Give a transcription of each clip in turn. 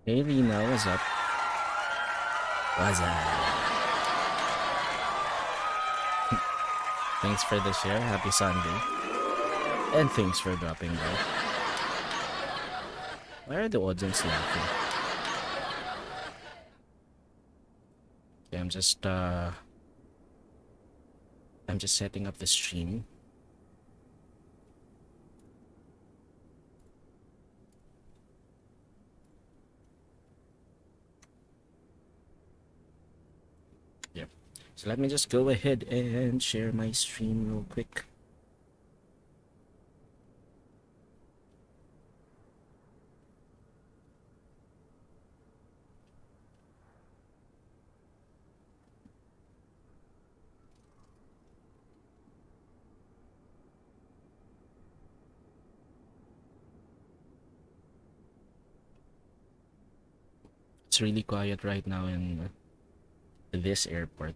Hey Rina, what's up? What's up? Thanks for the share. Happy Sunday. And thanks for dropping by. Why are the audience laughing? Okay, I'm just setting up the stream. Yep. So let me just go ahead and share my stream real quick. It's really quiet right now in this airport.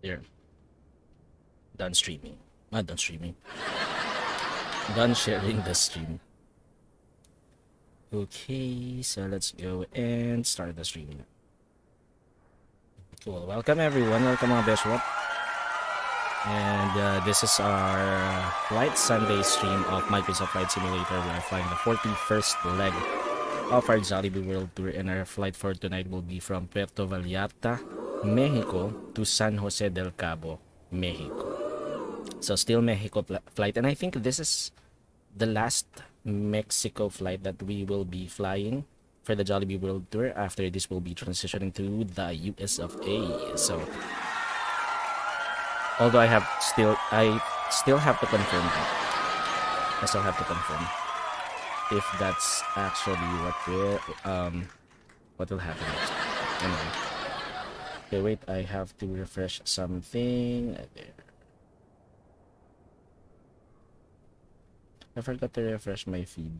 There. Done streaming. Not done streaming. Done sharing the stream. Okay, so let's go and start the stream. Cool. Welcome everyone. Welcome mga Beshiewap. And this is our Flight Sunday stream of Microsoft Flight Simulator. We are flying the 41st leg of our Jollibee World Tour, and our flight for tonight will be from Puerto Vallarta, Mexico to San Jose del Cabo, Mexico. So still Mexico flight, and I think this is the last Mexico flight that we will be flying for the Jollibee World Tour. After this, we'll be transitioning to the US of A. So although I still have to confirm that. I still have to confirm if that's actually what will happen next. Anyway. Okay, wait, I have to refresh something. There. I forgot to refresh my feed.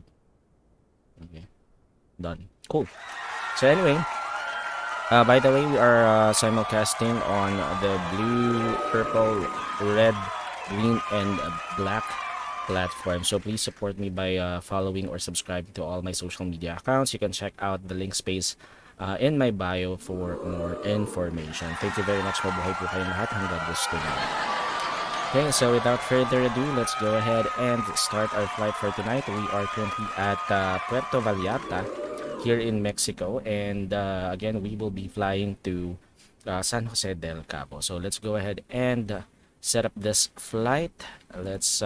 Okay. Done. Cool. So anyway, by the way, we are simulcasting on the blue, purple, red, green, and black platform. So please support me by following or subscribing to all my social media accounts. You can check out the link space in my bio for more information. Thank you very much. Mabuhay po kayong lahat. Hanggang gusto niyo. Okay, so without further ado, let's go ahead and start our flight for tonight. We are currently at Puerto Vallarta here in Mexico, and again, we will be flying to San Jose del Cabo. So let's go ahead and set up this flight. Let's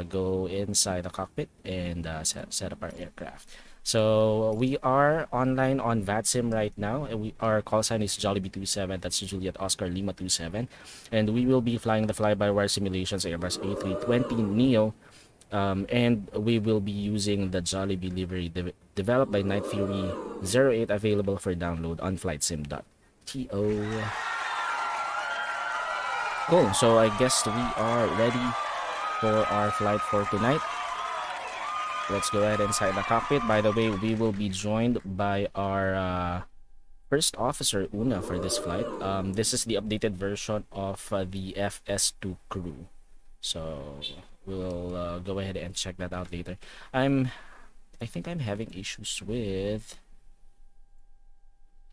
go inside the cockpit and set up our aircraft. So we are online on VATSIM right now. Our call sign is Jollibee 27. That's Juliet Oscar Lima 27, and we will be flying the fly-by-wire simulations Airbus A320neo. And we will be using the Jollibee livery developed by Night Fury 08, available for download on flightsim.to. Cool. So I guess we are ready for our flight for tonight. Let's go ahead inside the cockpit. By the way, we will be joined by our first officer, Una, for this flight. This is the updated version of the FS2 crew. So we'll go ahead and check that out later. I think I'm having issues with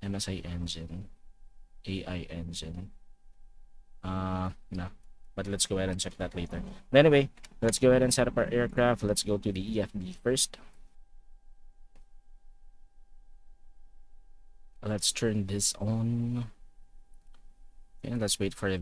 MSI engine, AI engine. No. But let's go ahead and check that later. But anyway, let's go ahead and set up our aircraft. Let's go to the EFB first. Let's turn this on. And let's wait for the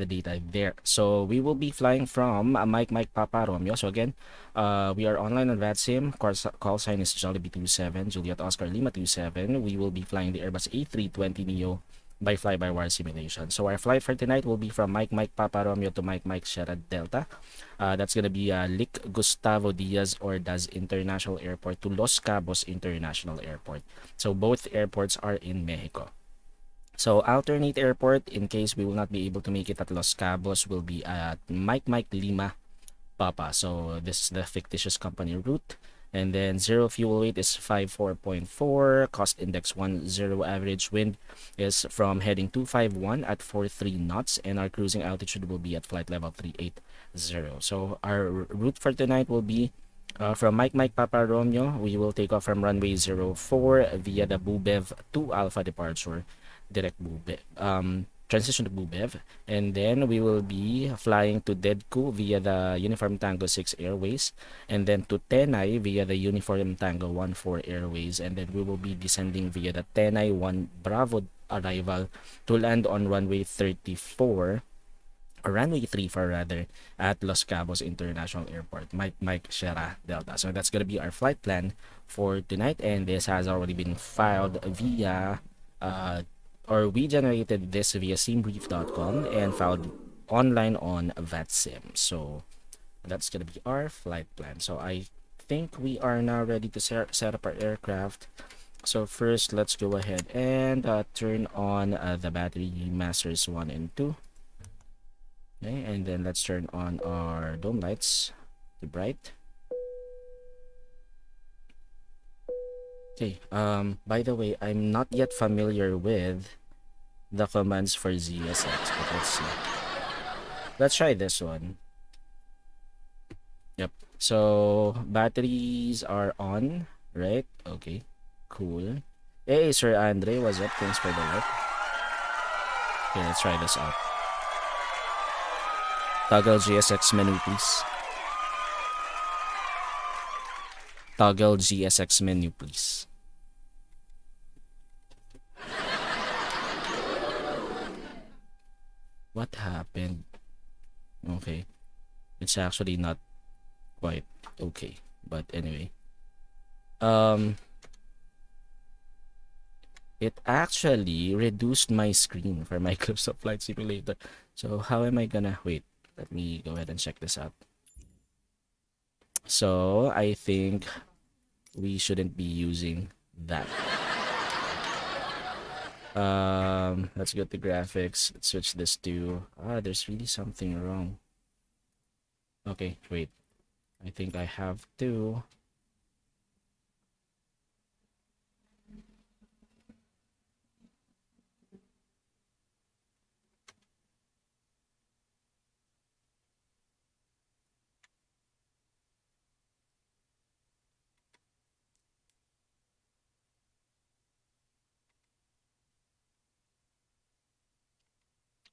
data there. So we will be flying from Mike Papa Romeo. So again, we are online on VATSIM. Call sign is Jollibee 27, Juliet Oscar Lima 27. We will be flying the Airbus A320neo by fly-by-wire simulation. So our flight for tonight will be from Mike Papa Romeo to Mike Sierra Delta. That's gonna be Lic Gustavo Diaz Ordaz International Airport to Los Cabos International Airport. So both airports are in Mexico. So alternate airport, in case we will not be able to make it at Los Cabos, will be at Mike Lima Papa. So this is the fictitious company route. And then zero fuel weight is 54.4, cost index 10, average wind is from heading 251 at 43 knots, and our cruising altitude will be at flight level 380. So our route for tonight will be from Mike Papa Romeo. We will take off from runway 04 via the Bubev 2 Alpha departure, direct Bubev, transition to Bubev, and then we will be flying to Dedku via the Uniform Tango 6 Airways, and then to Tenay via the Uniform Tango 14 Airways, and then we will be descending via the Tenay 1 Bravo arrival to land on runway 34, or runway 34 rather, at Los Cabos International Airport, Mike Sierra Delta. So that's gonna be our flight plan for tonight, and this has already been filed via or we generated this via simbrief.com and filed online on VATSIM. So that's gonna be our flight plan. So I think we are now ready to set up our aircraft. So first, let's go ahead and turn on the battery masters 1 and 2. Okay, and then let's turn on our dome lights to bright. Okay, by the way, I'm not yet familiar with the commands for ZSX, but let's see. Let's try this one. Yep, so batteries are on, right? Okay, cool. Hey, Sir Andre, what's up? Thanks for the like. Okay, let's try this out. Toggle GSX menu, please. Toggle GSX menu, please. What happened? Okay. It's actually not quite okay. But anyway. It actually reduced my screen for Microsoft Flight Simulator. So how am I gonna... Wait, let me go ahead and check this out. So I think we shouldn't be using that. Let's go to graphics. Let's switch this to... there's really something wrong. Okay, wait. I think I have to...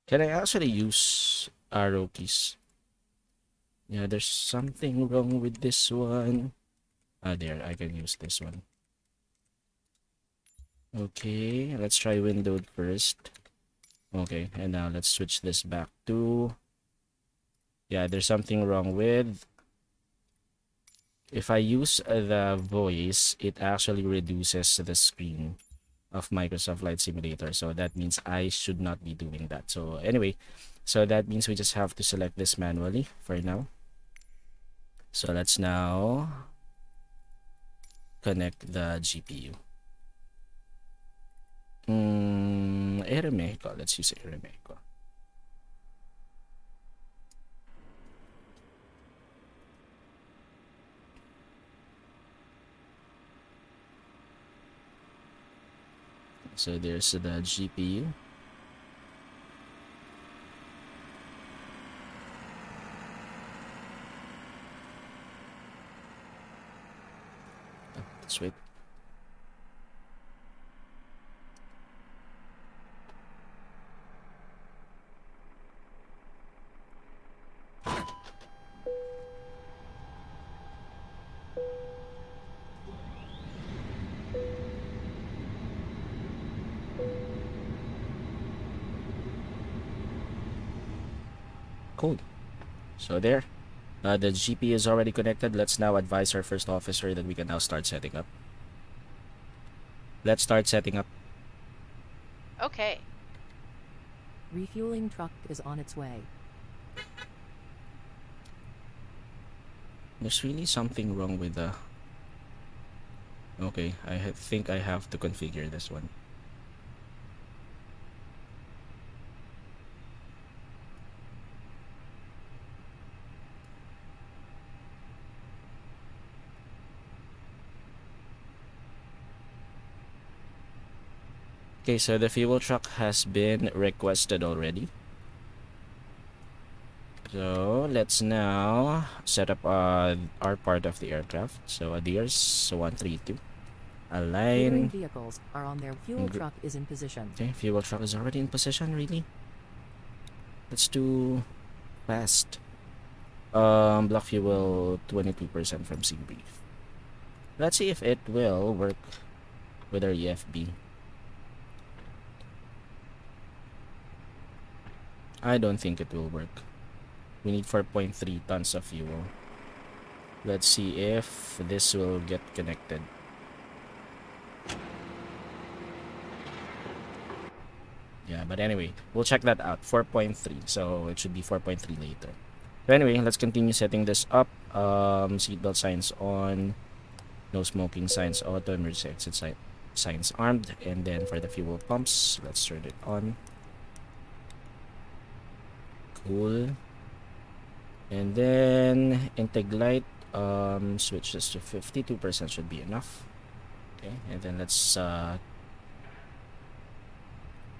Can I actually use arrow keys? Yeah, there's something wrong with this one. There, I can use this one. Okay, let's try windowed first. Okay, and now let's switch this back to... Yeah, there's something wrong with if I use the voice, it actually reduces the screen of Microsoft Flight Simulator. So that means I should not be doing that. So anyway, so that means we just have to select this manually for now. So let's now connect the GPU. Aeromexico. Let's use Aeromexico. So there's the GPU. Let's wait. Cool. So there. The GP is already connected. Let's now advise our first officer that we can now start setting up. Let's start setting up. Okay. Refueling truck is on its way. There's really something wrong with the... Okay, I think I have to configure this one. Okay, so the fuel truck has been requested already. So let's now set up our part of the aircraft. So adheres 132. Catering Align. vehicles are on their fuel truck is in position. Okay, fuel truck is already in position, really? That's too fast. Block fuel 22% from sea brief. Let's see if it will work with our EFB. I don't think it will work. We need 4.3 tons of fuel. Let's see if this will get connected. Yeah, but anyway, we'll check that out. 4.3, so it should be 4.3 later. But anyway, let's continue setting this up. Seatbelt signs on, no smoking signs auto, emergency exit signs armed, and then for the fuel pumps, let's turn it on. Cool. And then intake light, switch this to 52% should be enough. Okay, and then let's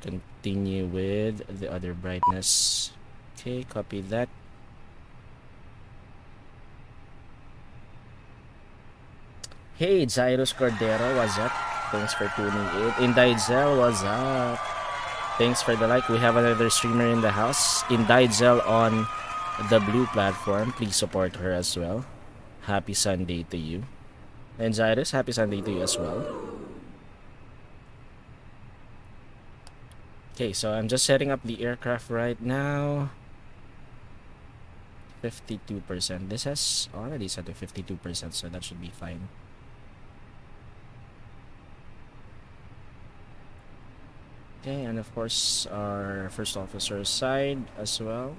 continue with the other brightness. Okay, copy that. Hey, Jairus Cordero, what's up? Thanks for tuning in. Indaizel, what's up? Thanks for the like. We have another streamer in the house. Indaizel on the blue platform. Please support her as well. Happy Sunday to you. And Jairus, happy Sunday to you as well. Okay, so I'm just setting up the aircraft right now. 52%. This has already set to 52%, so that should be fine. Okay, and of course our first officer's side as well.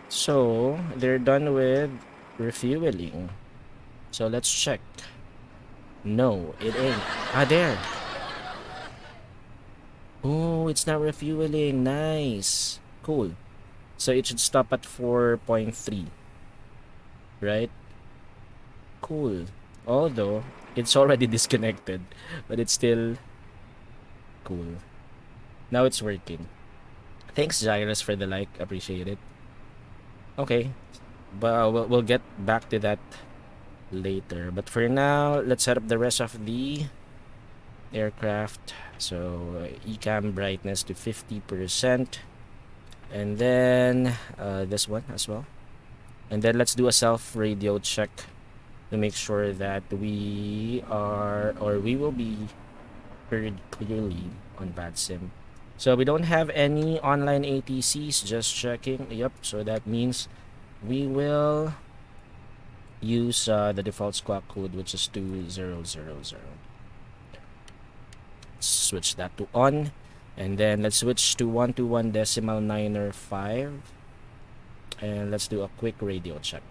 So they're done with refueling. So let's check. No, it ain't. There. Oh, it's not refueling. Nice. Cool. So it should stop at 4.3. Right? Cool. Although, it's already disconnected. But it's still cool. Now it's working. Thanks, Jairus, for the like. Appreciate it. Okay. But we'll get back to that later. But for now, let's set up the rest of the aircraft. So, ECAM brightness to 50%. And then this one as well. And then let's do a self radio check to make sure that we are, or we will be Heard clearly on VADSIM. So we don't have any online ATCs, just checking. Yep, so that means we will use the default squawk code, which is 2000. Switch that to on, and then let's switch to 121 decimal 9 or 5, and let's do a quick radio check.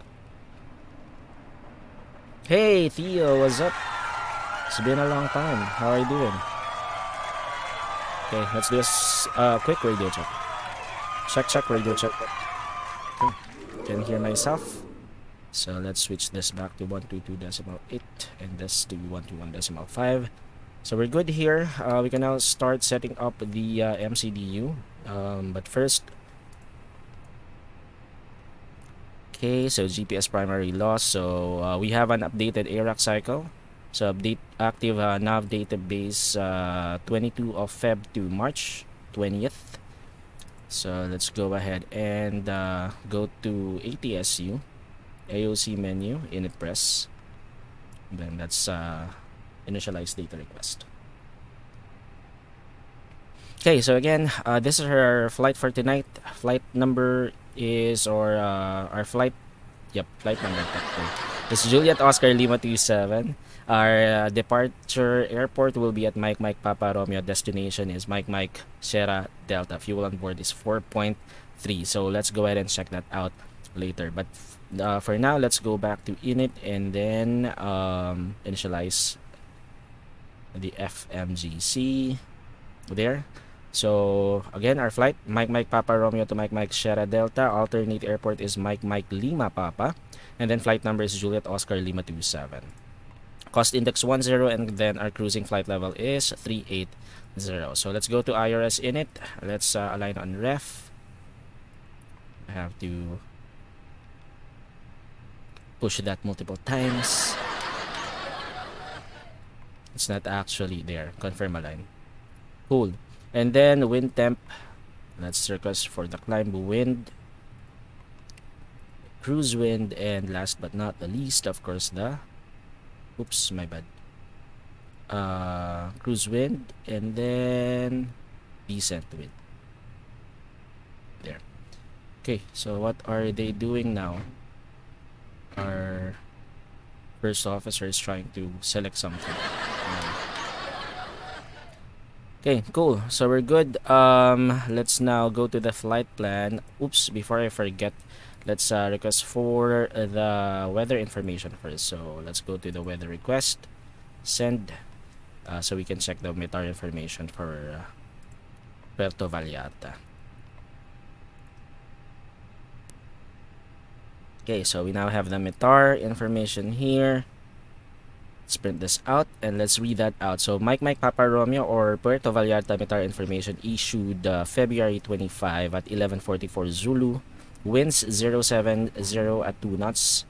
Hey Theo, what's up? It's been a long time. How are you doing? Okay, let's do a quick radio check. Check, radio check. Okay, can hear myself. So let's switch this back to 122.8 and this to 121.5. So we're good here. We can now start setting up the MCDU. But first, okay, so GPS primary loss. So we have an updated ARAC cycle. So update active nav database 22 of Feb to March 20th. So let's go ahead and go to ATSU, AOC menu, init press. Then that's initialize data request. Okay, so again, this is our flight for tonight. Flight number is, or our flight, yep, flight number. It's Juliet Oscar Lima 27. Our departure airport will be at Mike Mike Papa Romeo. Destination is Mike Mike Sierra Delta. Fuel on board is 4.3. So let's go ahead and check that out later. But for now, let's go back to init and then initialize the FMGC there. So again, our flight Mike Mike Papa Romeo to Mike Mike Sierra Delta. Alternate airport is Mike Mike Lima Papa, and then flight number is Juliet Oscar Lima 27. Cost index 10, and then our cruising flight level is 380. So let's go to IRS init. Let's align on ref. I have to push that multiple times. It's not actually there. Confirm align. Cool. And then wind temp. Let's request for the climb wind, cruise wind, and last but not the least, of course, the oops, my bad. Cruise wind, and then descent wind. There. Okay, so what are they doing now? Our first officer is trying to select something. Okay, cool. So we're good. Let's now go to the flight plan. Oops, before I forget, let's request for the weather information first. So let's go to the weather request, send, so we can check the METAR information for Puerto Vallarta. Okay, so we now have the METAR information here. Let's print this out and let's read that out. So Mike Mike Papa Romeo or Puerto Vallarta METAR information issued February 25 at 11:44 Zulu. Winds 070 at 2 knots.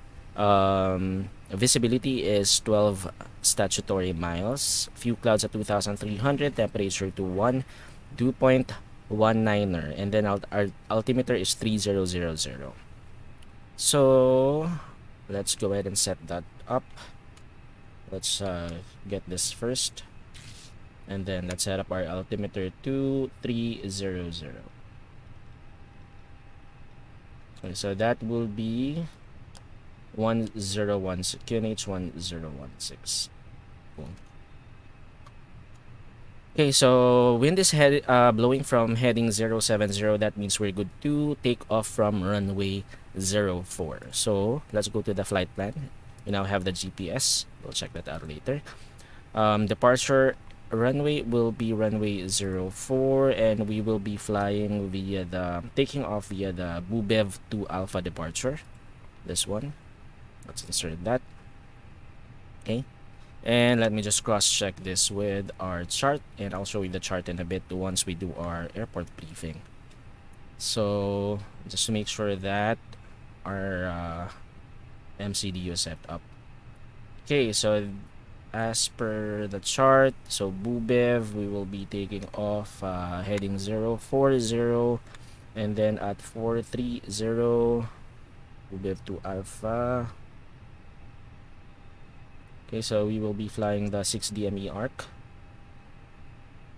Visibility is 12 statutory miles. Few clouds at 2,300. Temperature to 1. Dew point 19er. And then our altimeter is 3000. So let's go ahead and set that up. Let's get this first, and then let's set up our altimeter to 300. Okay, so that will be 1016 QNH 1016. Cool. Okay, so wind is blowing from heading 070. That means we're good to take off from runway 04. So let's go to the flight plan. We now have the GPS. We'll check that out later. Departure runway will be runway 04, and we will be flying via taking off via the Bubev 2 Alpha departure. This one. Let's insert that. Okay. And let me just cross check this with our chart, and I'll show you the chart in a bit once we do our airport briefing. So just to make sure that our MCDU is set up. Okay, so as per the chart, so Bubev, we will be taking off heading 040, and then at 430 Bubev to Alpha. Okay, so we will be flying the 6 DME arc.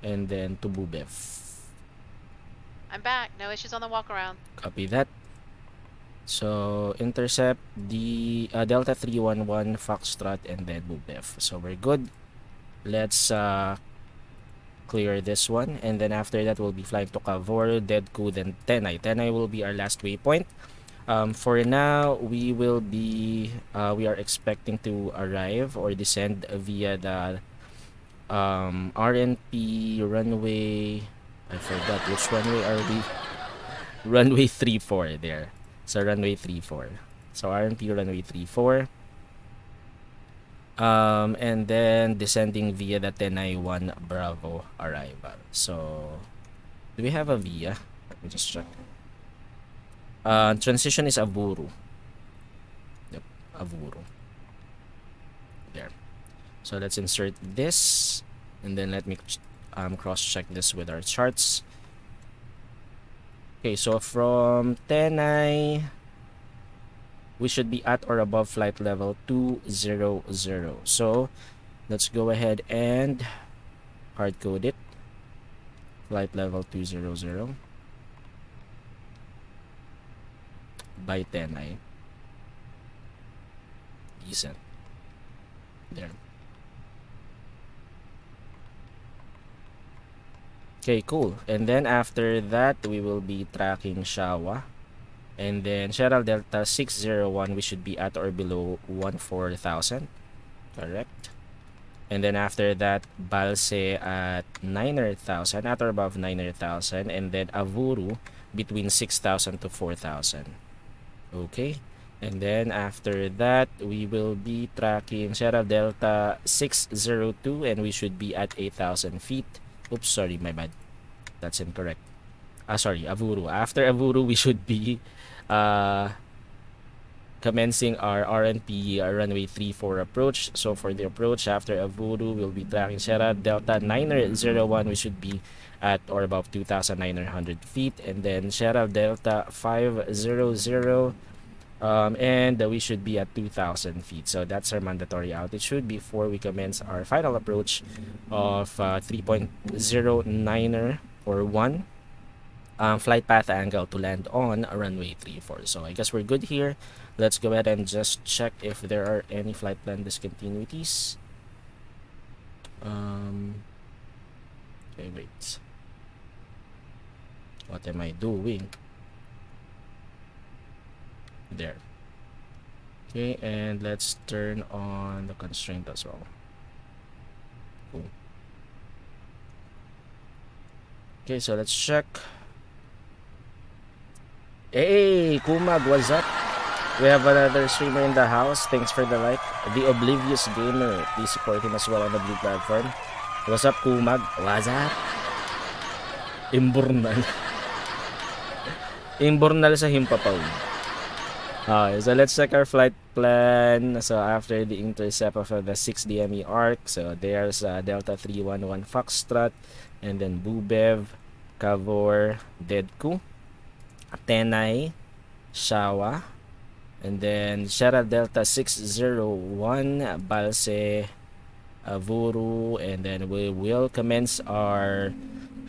and then to Bubev. I'm back. No issues on the walk around. Copy that. So intercept the Delta 311 Foxtrot and then Bubev. So we're good. Let's clear this one, and then after that we'll be flying to Cavor, Deadku, then Tenai. Tenai will be our last waypoint. For now, we are expecting to arrive or descend via the RNP runway. I forgot which runway are we. Runway 34 there. So runway 34. So RNP runway 34. And then descending via the Tenai 1 Bravo arrival. So do we have a via? Let me just check. Transition is Avuru. Yep, Avuru. There. So let's insert this, and then let me cross-check this with our charts. Okay, so from Tenai, we should be at or above flight level 200. So let's go ahead and hard code it. Flight level 200 by Tenai. Decent. There. Okay, cool. And then after that, we will be tracking Shawa. And then Sierra Delta 601, we should be at or below 14,000. Correct. And then after that, Balse at 9,000, at or above 9,000. And then Avuru between 6,000 to 4,000. Okay. And then after that, we will be tracking Sierra Delta 602, and we should be at 8,000 feet. Oops, sorry, my bad. That's incorrect. Sorry, Avuru. After Avuru, we should be commencing our RNP runway 34 approach. So for the approach after Avuru, we'll be tracking Sierra Delta 901. We should be at or above 2,900 feet. And then Sierra Delta 500. And we should be at 2,000 feet. So that's our mandatory altitude before we commence our final approach of 3.09er or 1 flight path angle to land on runway 34. So I guess we're good here. Let's go ahead and just check if there are any flight plan discontinuities. Okay, wait. What am I doing? There. Okay, and let's turn on the constraint as well. Cool. Okay, so let's check. Hey, Kumag, what's up? We have another streamer in the house. Thanks for the like. The Oblivious Gamer. Please support him as well on the blue platform. What's up, Kumag? What's up? Imbornal. Imbornal sa Himpapaw. Okay, so let's check our flight plan. So after the intercept of the 6DME arc, so there's Delta 311 Foxtrot, and then Bubev, Cavor, Deadku, Tenai, Shawa, and then Sierra Delta 601, Balse, Avuru, and then we will commence our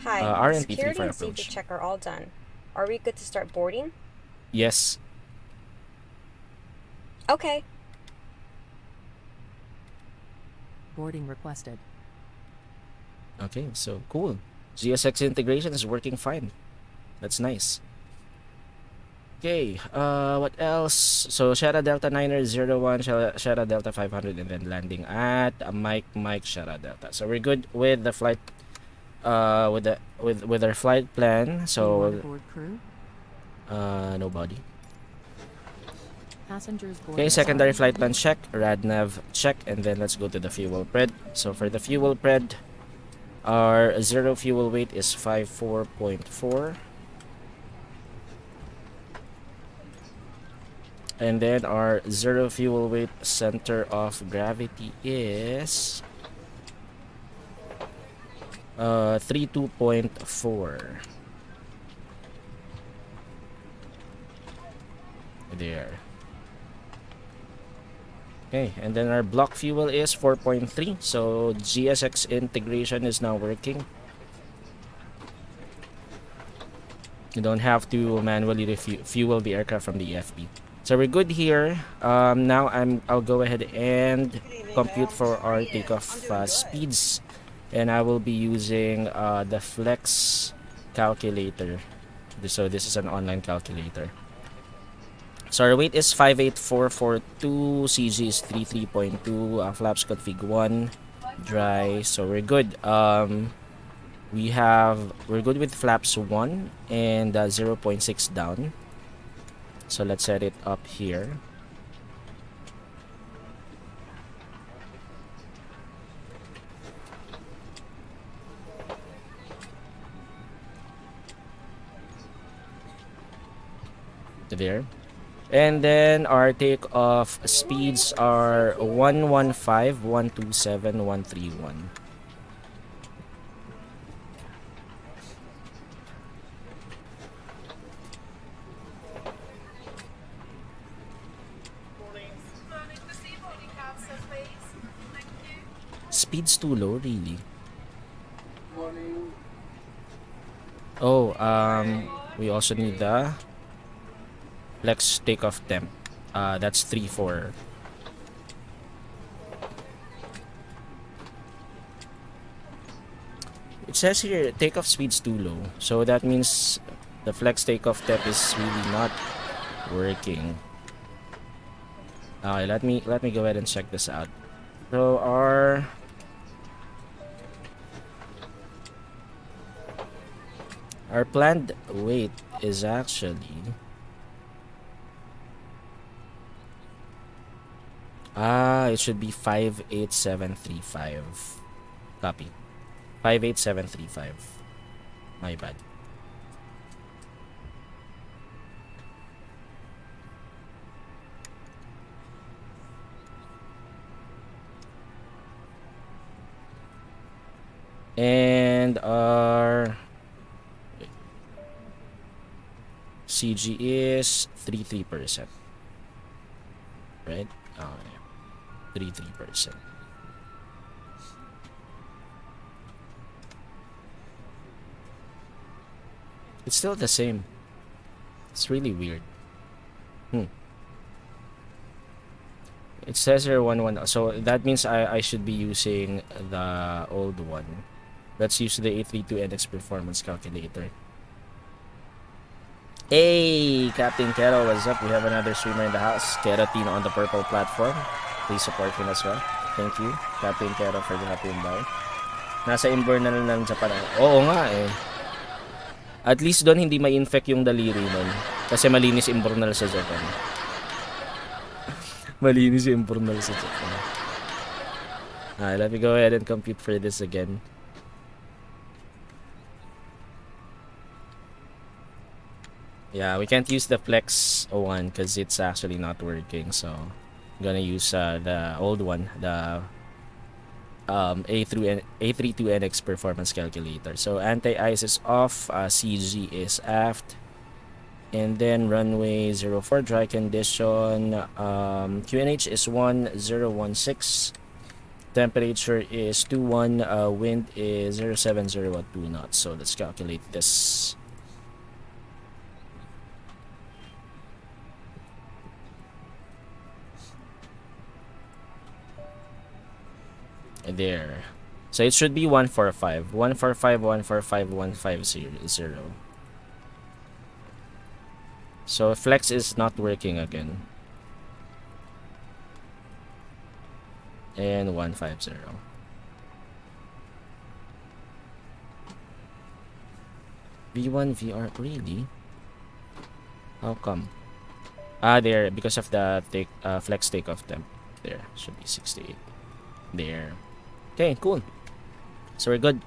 Hi, RNP security 34 and safety approach. check are all done. Are we good to start boarding? Yes. Okay. Boarding requested. Okay, so cool. GSX integration is working fine. That's nice. Okay, what else? So Sierra Delta 901, Sierra Delta 500, and then landing at Mike Sierra Delta. So we're good with the flight, with our flight plan. So Anyone aboard crew? nobody. Passengers boarding. Okay, secondary flight plan check, RadNav check, and then let's go to the fuel pred. So for the fuel pred, our zero fuel weight is 54.4. And then our zero fuel weight center of gravity is 32.4. There. Okay, and then our block fuel is 4.3. So GSX integration is now working. You don't have to manually fuel the aircraft from the EFB. So we're good here. Now I'll go ahead and compute for our takeoff speeds, and I will be using the Flex calculator. So this is an online calculator. So our weight is 58442, CG is 33.2, flaps config 1, dry, so we're good. We're good with flaps 1 and 0.6 down. So let's set it up here. There. And then our takeoff speeds are 115, 127, 131. Speed's too low, really. Oh, we also need the Flex takeoff temp. That's 3-4. It says here takeoff speed's too low, so that means the Flex takeoff temp is really not working. Let me go ahead and check this out. So our planned weight is actually it should be 58735. Copy. 58735. My bad. And our CG is 33%. Right? Oh, yeah. 33%. It's still the same. It's really weird. It says here 1-1, so that means I should be using the old one. Let's use the A32NX performance calculator. Hey, Captain Kero, what's up? We have another streamer in the house. Keratin on the purple platform. Please support him as well. Thank you, Captain Kero, for the happy buy. Nasa inborn na lang Japan. Oo nga eh. At least doon hindi ma-infect yung daliri nun. Kasi malinis imbornal sa Japan. Malinis yung imbornal sa Japan. Let me go ahead and compute for this again. Yeah, we can't use the Flex 01 because it's actually not working. So I'm gonna use the old one, the A32NX performance calculator. So anti-ice is off, CG is aft, and then runway 04 dry condition. QNH is 1016, temperature is 21, wind is 070 at 2 knots. So let's calculate this. There. So it should be 145. 145, 145, 150. So Flex is not working again. And 150. V1 VR, really? How come? There, because of the Flex takeoff temp. There, should be 68. There. Okay, cool. So we're good.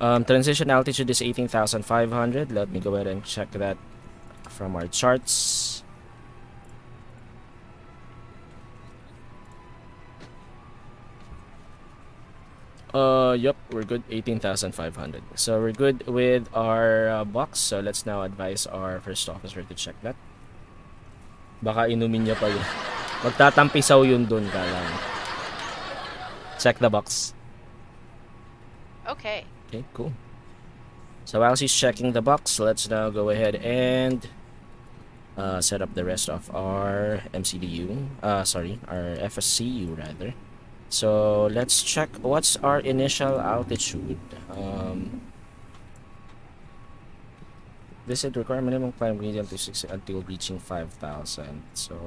Transition altitude is 18,500. Let me go ahead and check that from our charts. Yep, we're good. 18,500. So we're good with our box. So let's now advise our first officer to check that. Baka inumin niya pa yun. Magtatampisaw yun dun, kalang. Check the box. Okay. Okay, cool. So while she's checking the box, let's now go ahead and set up the rest of our MCDU. Sorry, our FSCU rather. So let's check what's our initial altitude. This would require minimum climb gradient to 6 until reaching 5,000. So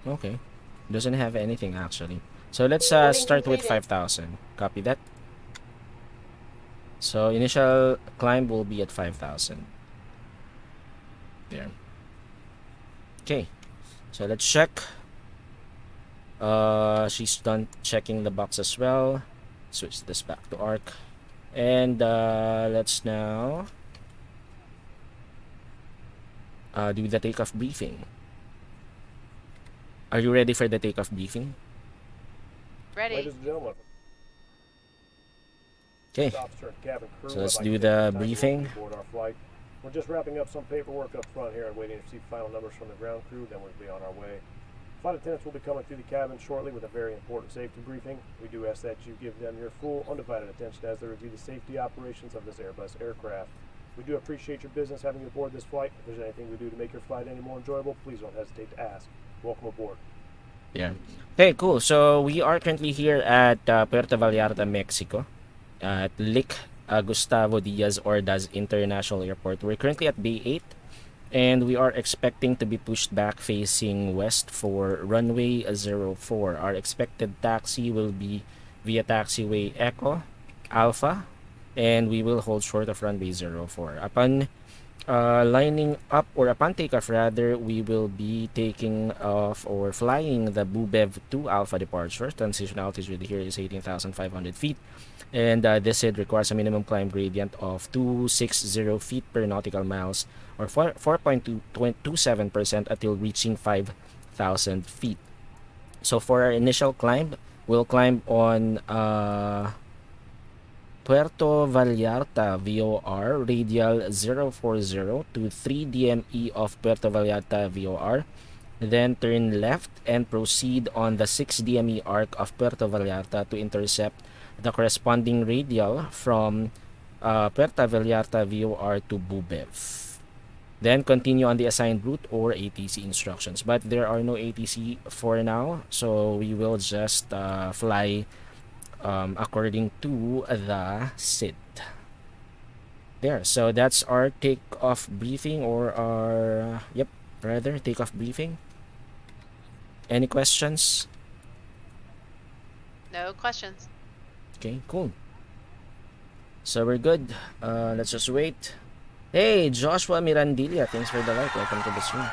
okay, doesn't have anything actually. So let's start with 5,000. Copy that. So initial climb will be at 5,000. There. Okay. So let's check. She's done checking the box as well. Switch this back to arc. And let's now do the takeoff briefing. Are you ready for the takeoff briefing? Ready. Ladies and gentlemen. Okay. Officer and cabin crew, So let's I'd like do to take the time to briefing. welcome you aboard our flight. We're just wrapping up some paperwork up front here and waiting to receive final numbers from the ground crew, then we'll be on our way. Flight attendants will be coming through the cabin shortly with a very important safety briefing. We do ask that you give them your full, undivided attention as they review the safety operations of this Airbus aircraft. We do appreciate your business having you aboard this flight. If there's anything we do to make your flight any more enjoyable, please don't hesitate to ask. Welcome aboard. Yeah. Okay, cool. So we are currently here at Puerto Vallarta, Mexico, at Lic Gustavo Diaz Ordaz International Airport. We're currently at Bay 8, and we are expecting to be pushed back facing west for runway 04. Our expected taxi will be via taxiway Echo Alpha, and we will hold short of runway 04. Upon lining up, or upon takeoff rather, we will be taking off or flying the Bubev 2 Alpha departure. Transition altitude here is 18,500 feet, and this head requires a minimum climb gradient of 260 feet per nautical miles, or 4.27% until reaching 5,000 feet. So for our initial climb, we'll climb on Puerto Vallarta VOR radial 040 to 3 DME of Puerto Vallarta VOR, then turn left and proceed on the 6 DME arc of Puerto Vallarta to intercept the corresponding radial from Puerto Vallarta VOR to Bubev. Then continue on the assigned route or ATC instructions, but there are no ATC for now, so we will just fly according to the SID. There, so that's our takeoff briefing, or our takeoff briefing. Any questions? No questions. Okay, cool. So we're good. Let's just wait. Hey, Joshua Mirandilla, thanks for the like. Welcome to the stream.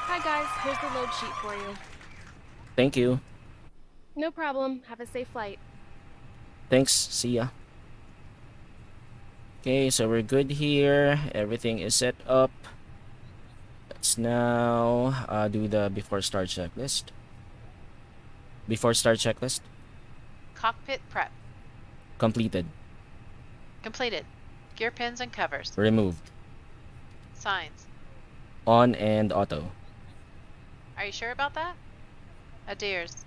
Hi guys, here's the load sheet for you. Thank you. No problem. Have a safe flight. Thanks. See ya. Okay, so we're good here. Everything is set up. Let's now do the before start checklist. Before start checklist. Cockpit prep. Completed. Completed. Gear pins and covers. Removed. Signs. On and auto. Are you sure about that? Adheres.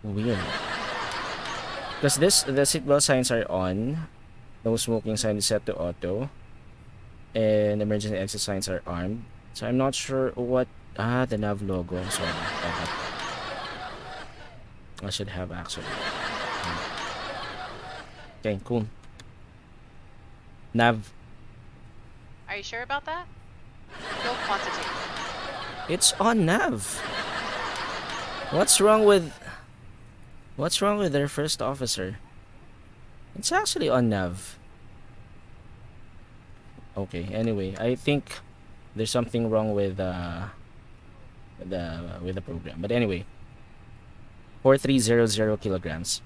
Weird. Because the seatbelt signs are on. No smoking sign is set to auto. And emergency exit signs are armed. So I'm not sure what... the nav logo. Sorry. I should have actually. Okay, cool. Nav. Are you sure about that? Fuel quantity. It's on nav. What's wrong with their first officer? It's actually on nav. Okay, anyway, I think there's something wrong with the program. But anyway, 4300 kilograms.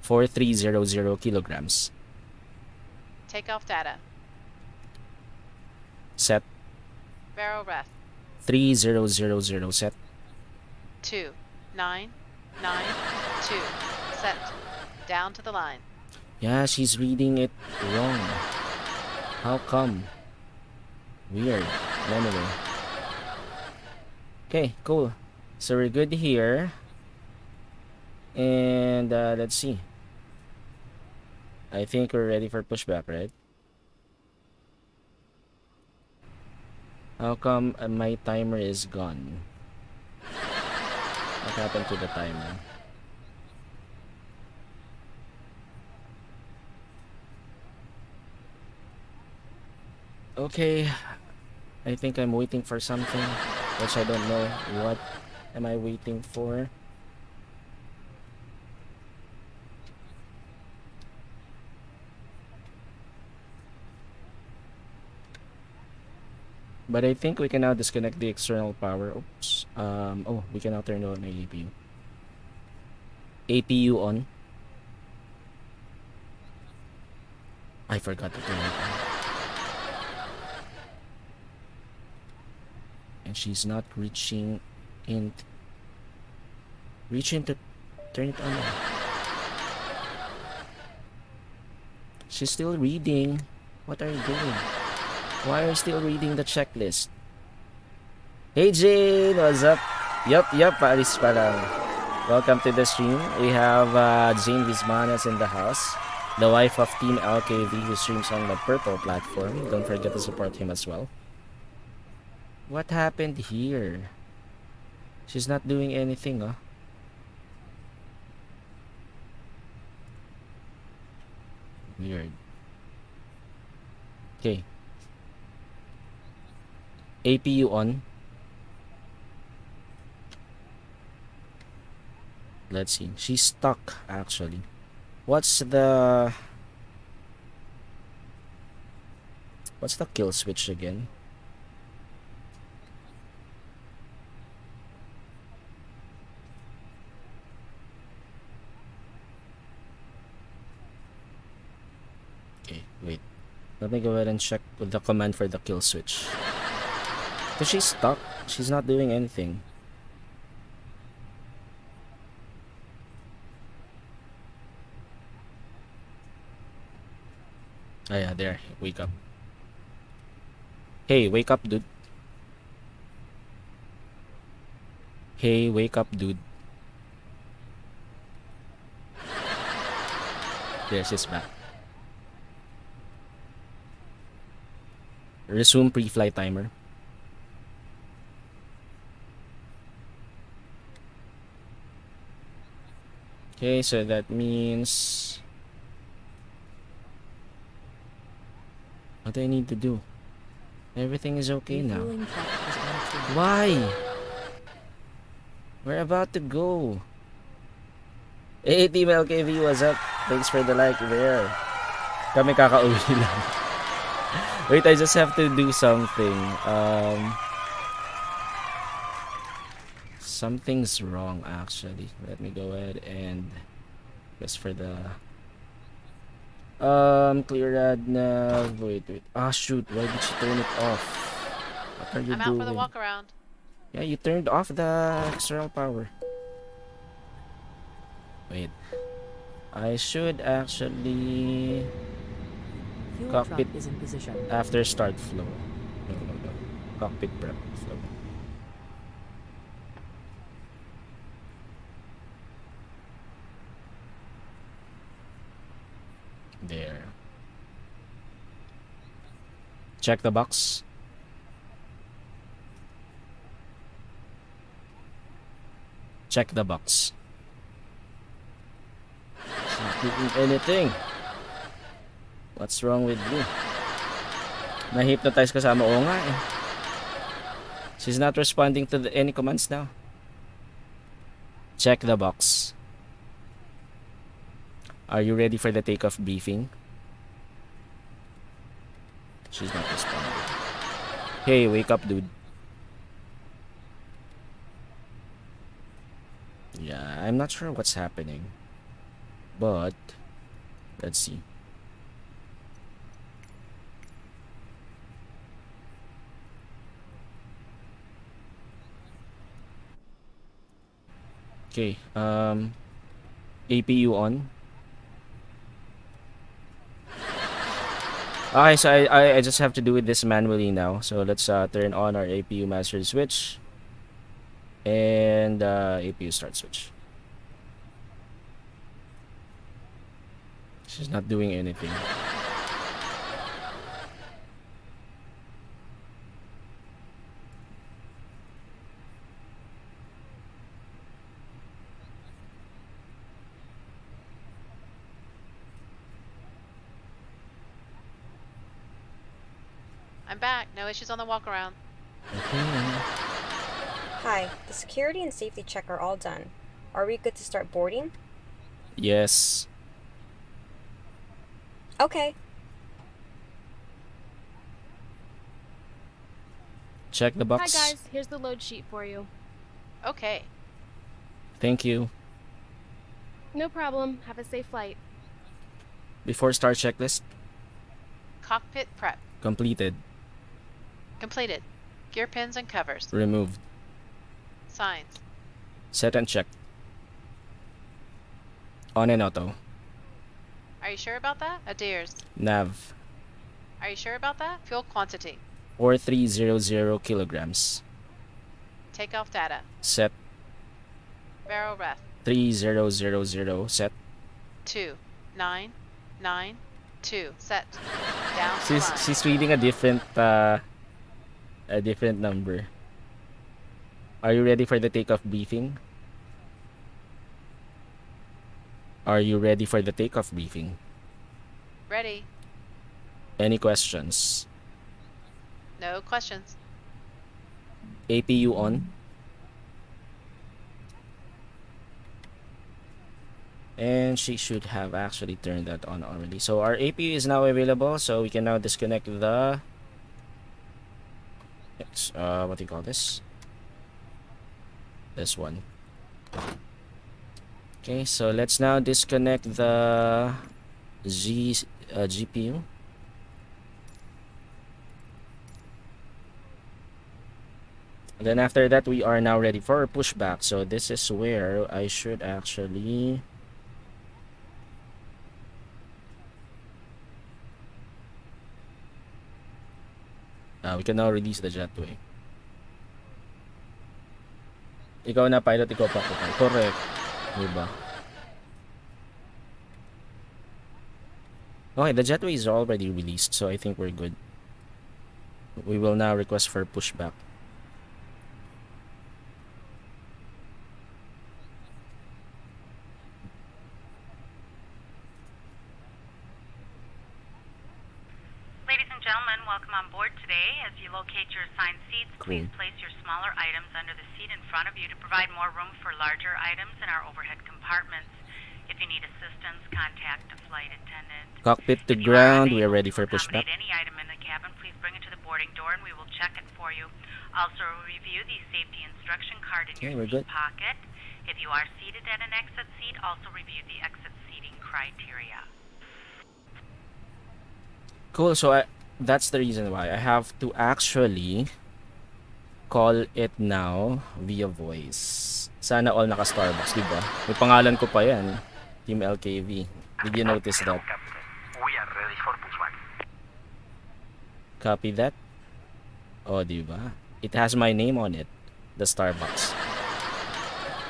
4300 kilograms. Takeoff data. Set. Barrel ref. 3000 set. 2, 9, 9, 2. Set. Down to the line. Yeah, she's reading it wrong. How come? Weird. Anyway. Okay, cool. So we're good here. And let's see. I think we're ready for pushback, right? How come my timer is gone? What happened to the timer? Okay, I think I'm waiting for something, which I don't know. What am I waiting for? But I think we can now disconnect the external power. Oops. Oh, we can now turn on my APU. APU on. I forgot to turn it on. And she's not reaching in. Reaching to turn it on. She's still reading. What are you doing? Why are you still reading the checklist? Hey Jane, what's up? Yup, Paris pa lang. Welcome to the stream. We have Jane Vismanas in the house, the wife of Team LKV who streams on the Purple platform. Don't forget to support him as well. What happened here? She's not doing anything, huh? Weird. Okay. APU on. Let's see. She's stuck actually. What's the kill switch again? Okay, wait. Let me go ahead and check with the command for the kill switch. Because she's stuck. She's not doing anything. Oh yeah, there. Wake up. Hey, wake up, dude. Hey, wake up, dude. There, she's back. Resume pre-flight timer. Okay, so that means... What do I need to do? Everything is okay now. Refueling truck is on its way. Why? We're about to go. Hey, Team LKV, what's up? Thanks for the like there. Kami kakauwi lang. Wait, I just have to do something. Something's wrong actually. Let me go ahead and just for the clear rad nav. Wait. Ah shoot, why did she turn it off? What are you I'm out doing? for the walk around. Yeah, you turned off the external power. Wait. I should actually Fuel cockpit truck is in position. after start flow. No. Cockpit prep flow. There. Check the box. Check the box. It's not doing anything. What's wrong with you? Na-hypnotize kasama. Oo nga eh. She's not responding to any commands now. Check the box. Are you ready for the takeoff briefing? She's not responding. Hey, wake up, dude. Yeah, I'm not sure what's happening. but let's see. Okay, APU on. Okay, so I just have to do this manually now. So let's turn on our APU master switch and APU start switch. She's not doing anything. I'm back. No issues on the walk around. Okay. Hi, the security and safety check are all done. Are we good to start boarding? Yes. Okay. Check the Hi box. guys, here's the load sheet for you. Okay. Thank you. No problem. Have a safe flight. Before start checklist Cockpit prep. completed. Completed. Gear pins and covers. Removed. Signs. Set and check. On and auto. Are you sure about that? Adheres. Nav. Are you sure about that? Fuel quantity. 4300 kilograms. Takeoff data. Set. Barrel ref. 3000 set. 2992. Set. Down to She's line. she's reading a different number. Are you ready for the takeoff briefing? Are you ready for the takeoff briefing? Ready. Any questions? No questions. APU on. And she should have actually turned that on already. So our APU is now available, so we can now disconnect the what do you call this? This one. Okay, so let's now disconnect the GPU. And then after that, we are now ready for pushback. So this is where I should actually we can now release the jetway. Ikaw na pilot, ikaw pa. Correct. Diba? Okay, the jetway is already released, so I think we're good. We will now request for pushback. Ladies and gentlemen, welcome on board today. As you locate your assigned seats, please place your smaller items under the seat in front of you to provide more room for larger items in our overhead compartments. If you need assistance, contact a flight attendant. Cockpit to If you ground, we unable are ready to for pushback. accommodate any item in the cabin, please bring it to the boarding door and we will check it for you. Also review the safety instruction card in Okay, your we're seat good. pocket. If you are seated at an exit seat, also review the exit seating criteria. Cool, so that's the reason why I have to actually call it now via voice. Sana all naka Starbucks, di ba? May pangalan ko pa yan. Team LKV. Did you notice that? We are ready for pushback. Copy that? Oh, di ba? It has my name on it. The Starbucks.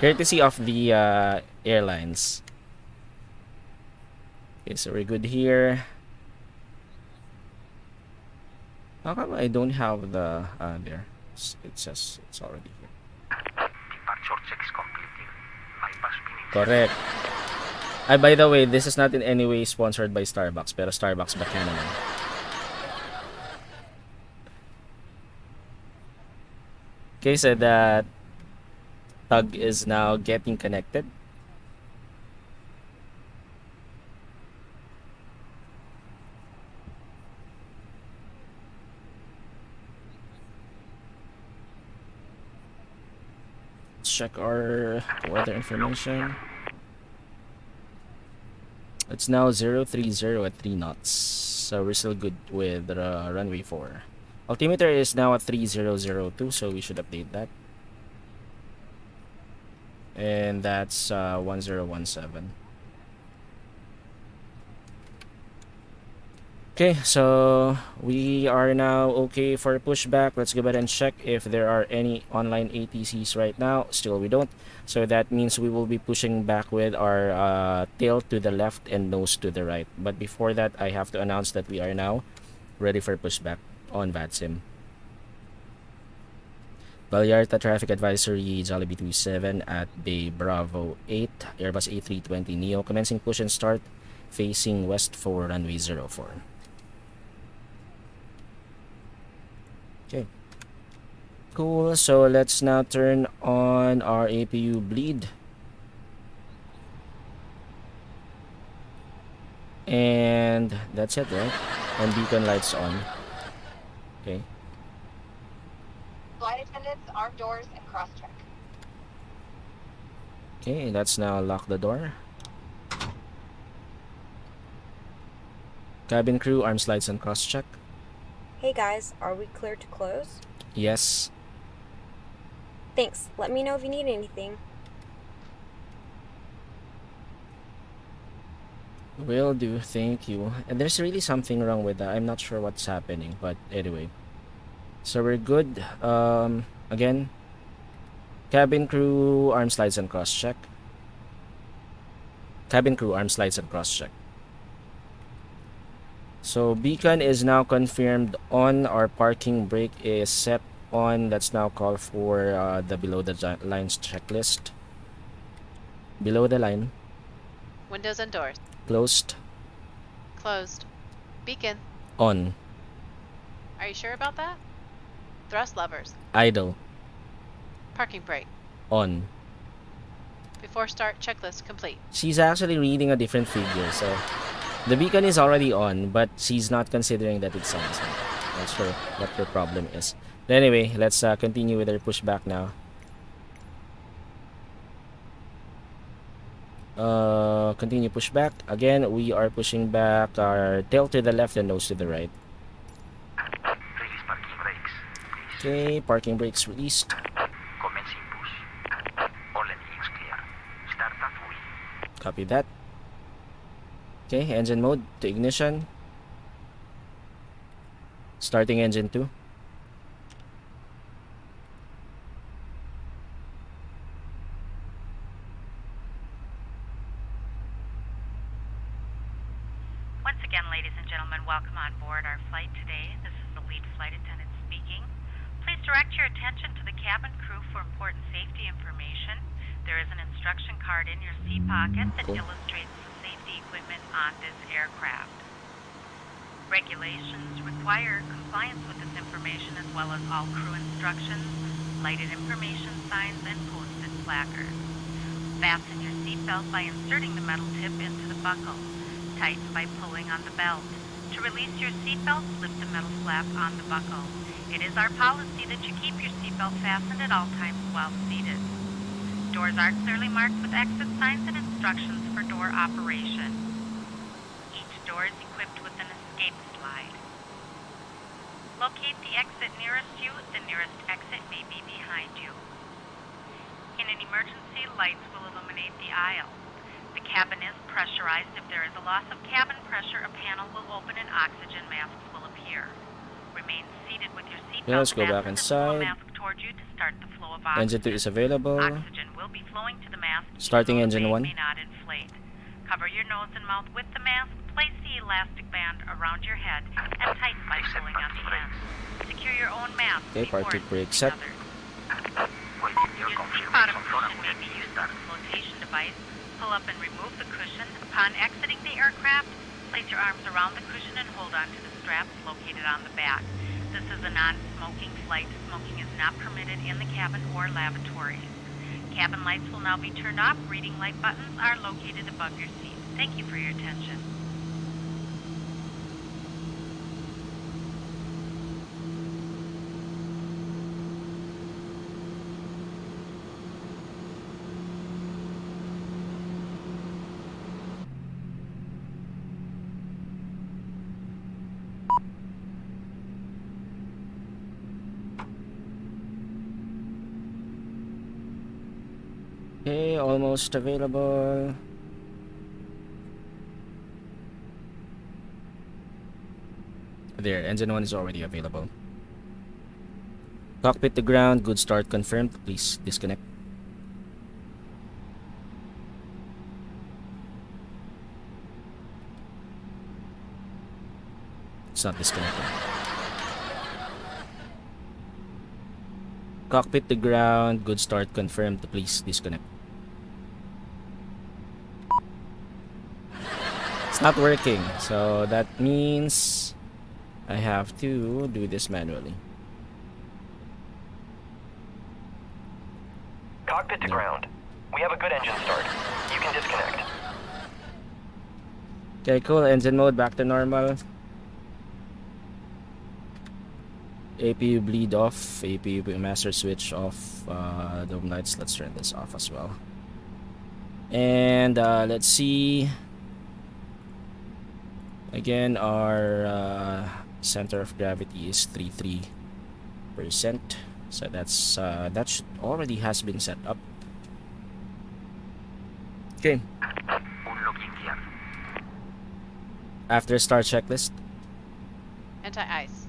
Courtesy of the airlines. Okay, so we're good here. How come I don't have the there? It says it's already here. Departure check is completed. Bypass minutes. Correct. By the way, this is not in any way sponsored by Starbucks, pero Starbucks baka naman. Okay, so that tug is now getting connected. Let's check our weather information. It's now 030 at 3 knots. So we're still good with runway 4. Altimeter is now at 3002, so we should update that. And that's 1017. Okay, so we are now okay for pushback. Let's go ahead and check if there are any online ATCs right now. Still, we don't. So that means we will be pushing back with our tail to the left and nose to the right. But before that, I have to announce that we are now ready for pushback on VATSIM. Vallarta Traffic Advisory, Jollibee 27 at Bay Bravo 8, Airbus A320 Neo, commencing push and start, facing west for runway 04. Okay. Cool, so let's now turn on our APU bleed. And that's it, right? And beacon lights on. Okay. Flight attendants, arm doors, and cross-check. Okay, let's now lock the door. Cabin crew, arms, lights, and cross-check. Hey guys, are we clear to close? Yes. Thanks. Let me know if you need anything. Will do, thank you. And there's really something wrong with that. I'm not sure what's happening, but anyway. So we're good. Again, cabin crew, arms, lights, and cross-check. Cabin crew, arms, lights, and cross-check. So beacon is now confirmed on. Our parking brake is set on. Let's now call for the below the lines checklist. Below the line. Windows and doors. Closed. Closed. Beacon. On. Are you sure about that? Thrust levers. Idle. Parking brake. On. Before start, checklist complete. She's actually reading a different figure, so the beacon is already on, but she's not considering that it's on. So not sure what her problem is. But anyway, let's continue with our pushback now. Continue pushback. Again, we are pushing back our tail to the left and nose to the right. Release parking brakes, please. Okay, parking brakes released. Commencing push. All engines clear. Start at wheel. Copy that. Okay, engine mode to ignition. Starting engine 2. Once again, ladies and gentlemen, welcome on board our flight today. This is the lead flight attendant speaking. Please direct your attention to the cabin crew for important safety information. There is an instruction card in your seat pocket that illustrates the safety equipment on this aircraft. Regulations require compliance with this information as well as all crew instructions, lighted information signs, and posted placards. Fasten your seatbelt by inserting the metal tip into the buckle. Tighten by pulling on the belt. To release your seatbelt, lift the metal flap on the buckle. It is our policy that you keep your seatbelt fastened at all times while seated. Doors are clearly marked with exit signs and instructions for door operation. Each door is equipped with an escape slide. Locate the exit nearest you. The nearest exit may be behind you. In an emergency, lights will illuminate the aisle. The cabin is pressurized. If there is a loss of cabin pressure, a panel will open and oxygen masks will appear. Remain seated with your seatbelt Let's go back fastened and blow a inside. mask toward you to start the flow of Engine 2 oxygen. is available. Oxygen will be flowing to the mask. Starting so the engine bag 1. may not inflate. Cover your nose and mouth with the mask. Place the elastic band around your head and tighten by pulling on the end. Secure your own mask. Okay, before parking brake assisting set. others. Waiting your Your seat confirmation bottom for cushion may runway. be used as a flotation device. Pull up and remove the cushion. Upon exiting the aircraft, place your arms around the cushion and hold on to the straps located on the back. This is a non-smoking flight. Smoking is not permitted in the cabin or lavatories. Cabin lights will now be turned off. Reading light buttons are located above your seat. Thank you for your attention. Okay, almost available. There, engine 1 is already available. Cockpit to ground, good start confirmed. Please disconnect. It's not disconnected. Cockpit to ground, good start confirmed. Please disconnect. It's not working, so that means I have to do this manually. Cockpit to ground. We have a good engine start. You can disconnect. Okay, cool. Engine mode back to normal. APU bleed off. APU master switch off. Dome lights. Let's turn this off as well. And let's see. Again, our center of gravity is 33%. So that's that should already has been set up. Okay. Unlock inicial. After start checklist. Anti-ice.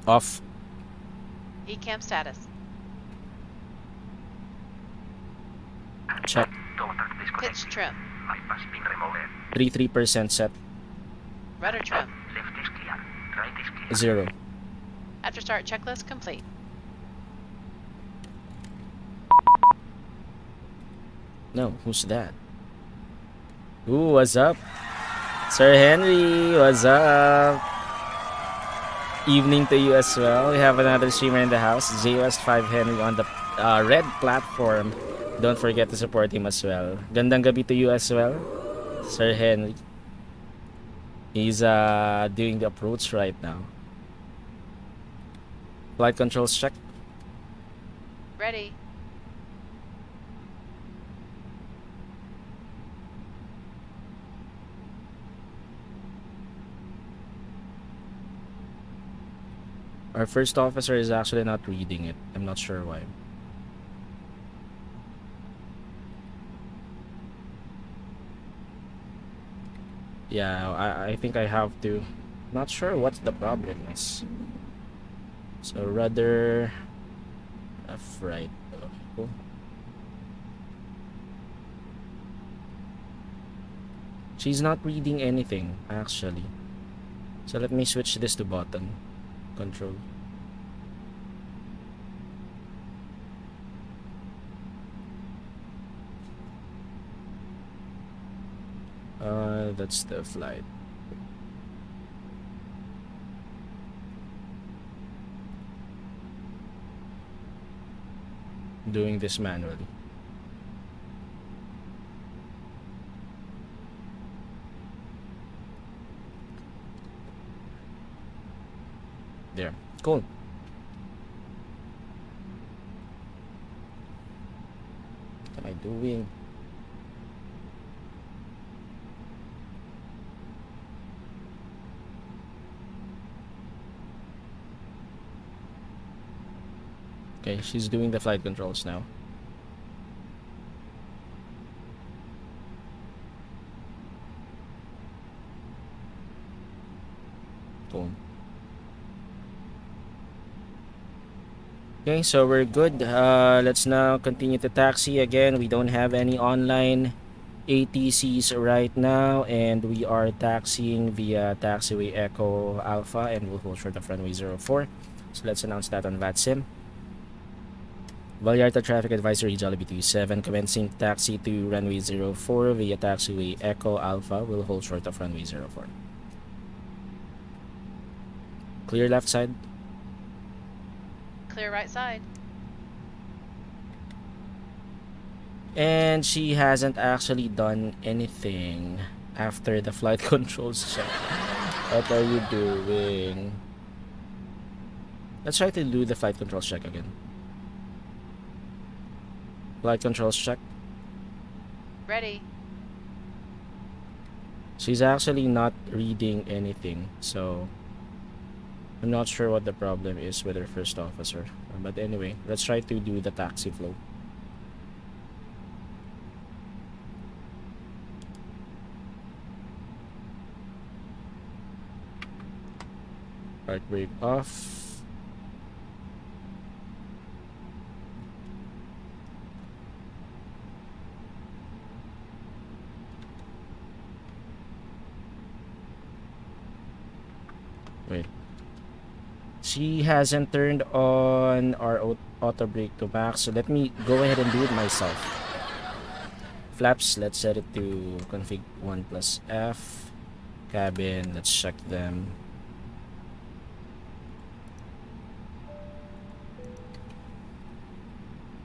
Off. ECAM status. Check. Total disconnected. Pitch trim. Bypass pin removed. 33% set. Rudder trim. Left is clear. Right is clear. 0. After start checklist complete. No, who's that? Ooh, what's up? Sir Henry, what's up? Evening to you as well. We have another streamer in the house, JWest5 Henry on the red platform. Don't forget to support him as well. Gandang gabi to you as well, Sir Henry. He's doing the approach right now. Flight controls check. Ready. Our first officer is actually not reading it. I'm not sure why. Yeah, I think I have to. Not sure what the problem is. So rudder left, right. Oh, cool. She's not reading anything actually. So let me switch this to button control. That's the flight. Doing this manually. There. Cool. What am I doing? Okay, she's doing the flight controls now. Cool. Okay, so we're good. Let's now continue to taxi again. We don't have any online ATCs right now, and we are taxiing via taxiway Echo Alpha, and we'll hold short of runway 04. So let's announce that on VATSIM. Vallarta Traffic Advisory Jollibee 27, commencing taxi to runway 04 via taxiway Echo Alpha. We'll hold short of runway 04. Clear left side. Clear right side. And she hasn't actually done anything after the flight controls check. What are you doing? Let's try to do the flight controls check again. Flight controls check. Ready. She's actually not reading anything, so I'm not sure what the problem is with our first officer. But anyway, let's try to do the taxi flow. Park brake off. Wait. She hasn't turned on our auto brake to max, so let me go ahead and do it myself. Flaps, let's set it to config 1 plus F. Cabin, let's check them.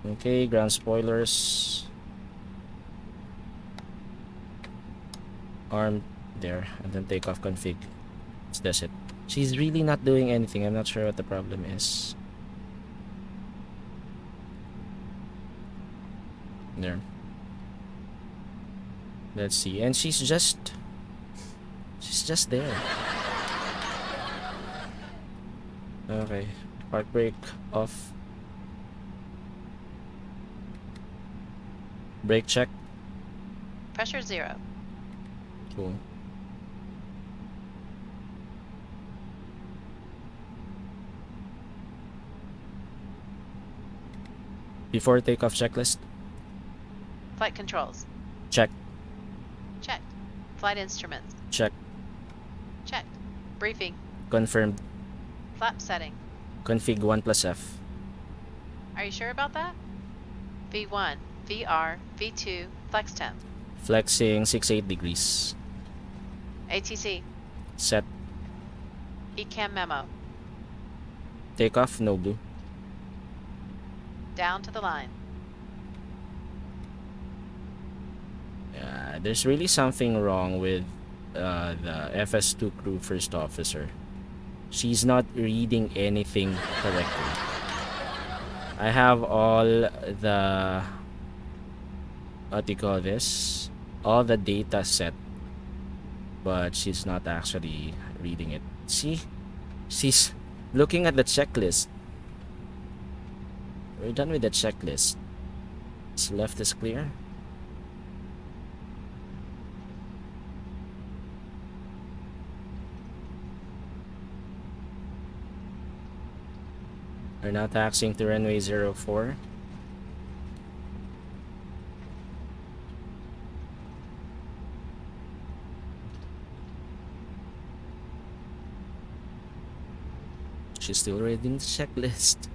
Okay, ground spoilers. Arm there, and then take off config. That's it. She's really not doing anything. I'm not sure what the problem is. There. Let's see. And she's just there. Okay. Park brake off. Brake check. Pressure 0. Cool. Before takeoff checklist. Flight controls. Check. Checked. Flight instruments. Check. Checked. Briefing. Confirmed. Flap setting. Config 1 plus F. Are you sure about that? V1, VR, V2, flex temp. Flexing 68 degrees. ATC. Set. ECAM memo. Takeoff, no blue. Down to the line. Yeah, there's really something wrong with the FS2 crew first officer. She's not reading anything correctly. I have all the, what do you call this? All the data set, but she's not actually reading it. See? She's looking at the checklist. We're done with the checklist. This left is clear. We're now taxiing to runway 04. She's still reading the checklist.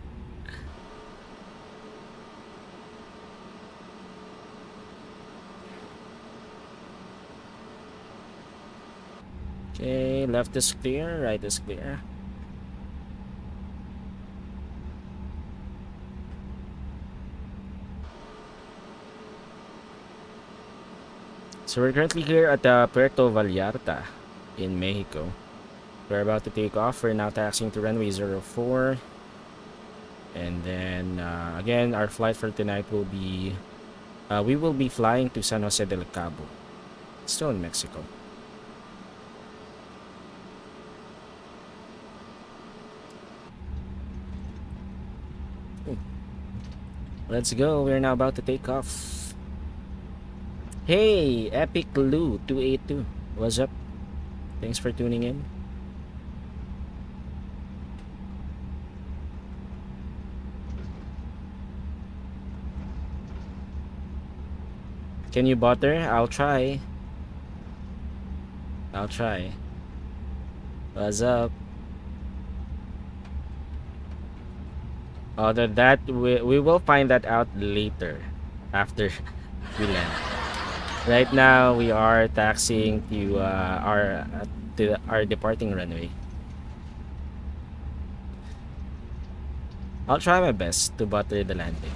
Okay, left is clear, right is clear. So we're currently here at Puerto Vallarta in Mexico. We're about to take off. We're now taxiing to runway 04. And then again, our flight for tonight will be we will be flying to San Jose del Cabo, still in Mexico. Let's go. We're now about to take off. Hey, Epic Lou 282. What's up? Thanks for tuning in. Can you butter? I'll try. I'll try. What's up? Other that we will find that out later after we land. Right now we are taxiing to our departing runway. I'll try my best to butter the landing.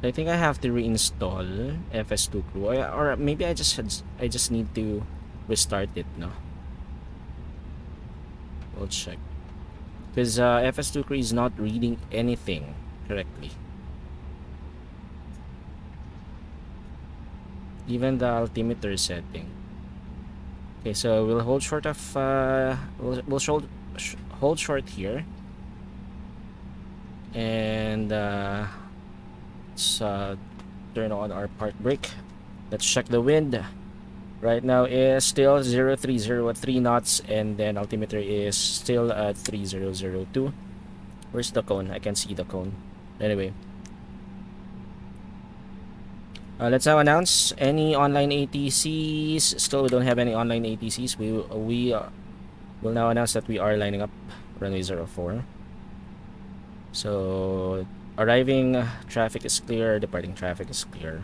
I think I have to reinstall FS2 Crew, or maybe I just need to restart it. No, we'll check because FS2 Crew is not reading anything correctly. Even the altimeter setting. Okay, so we'll hold short of hold short here, and let's turn on our park brake. Let's check the wind. Right now is still 030 at 3 knots, and then altimeter is still at 3002. Where's the cone? I can see the cone. Anyway, let's now announce any online ATCs. Still, we don't have any online ATCs. We will now announce that we are lining up runway 04. So, arriving traffic is clear, departing traffic is clear.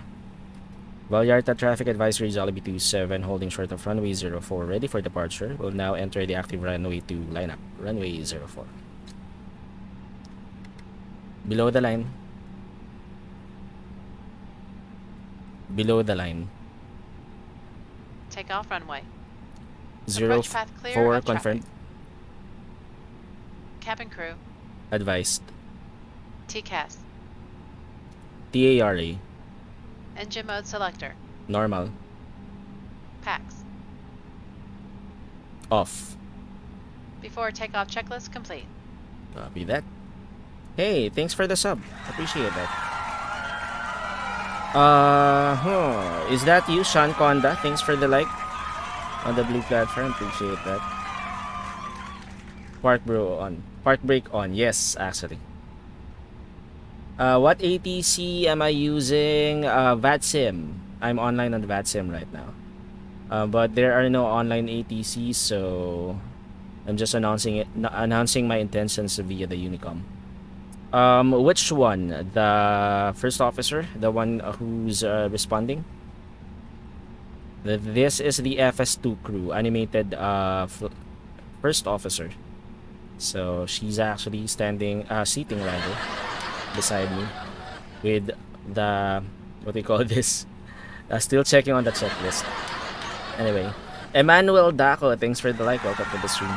Vallarta traffic advisory Jollibee 27 holding short of runway 04, ready for departure. Will now enter the active runway to line up runway 04. Below the line. Below the line. Take off runway. 04 Approach path clear of confirmed. traffic. Cabin crew. Advised. TCAS. TARA. Engine mode selector. Normal. PAX. Off. Before takeoff checklist complete. Copy that. Hey, thanks for the sub. Appreciate that. Is that you, Sean Conda? Thanks for the like on the blue platform. Appreciate that. Park brake on. Yes, actually. What ATC am I using? VATSIM. I'm online on VATSIM right now. But there are no online ATCs, so I'm just announcing my intentions via the Unicom. Which one? The first officer, the one who's responding. This is the FS2 crew, animated first officer. So she's actually seating rather, beside me, with the what we call this. Still checking on the checklist. Anyway, Emmanuel Daco, thanks for the like. Welcome to the stream.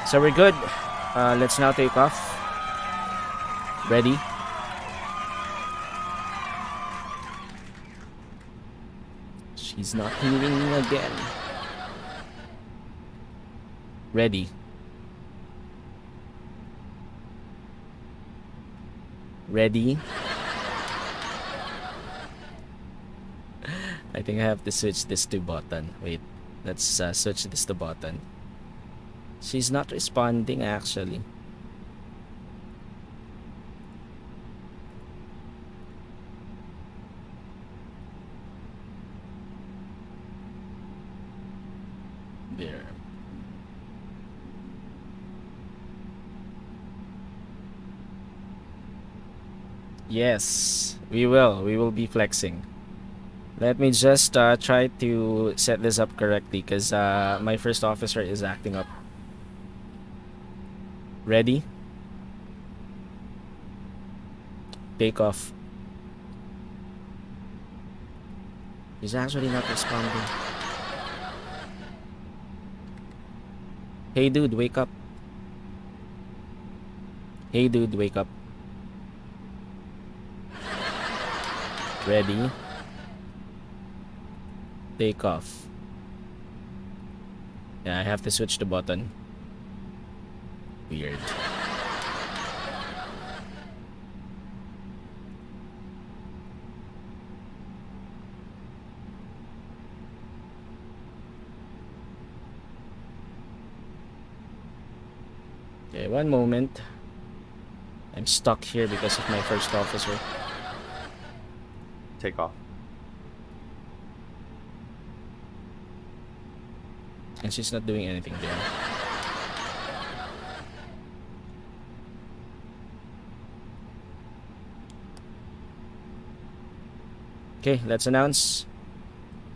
So we're good. Let's now take off. Ready? She's not hearing me again. Ready. Ready? I think I have to switch this to button. Wait, let's switch this to button. She's not responding actually. There. Yes, we will. We will be flexing. Let me just try to set this up correctly because my first officer is acting up. Ready? Take off. He's actually not responding. Hey dude, wake up. Hey dude, wake up. Ready? Take off. Yeah, I have to switch the button. Weird. Okay, one moment. I'm stuck here because of my first officer. Take off. And she's not doing anything there. Okay, let's announce.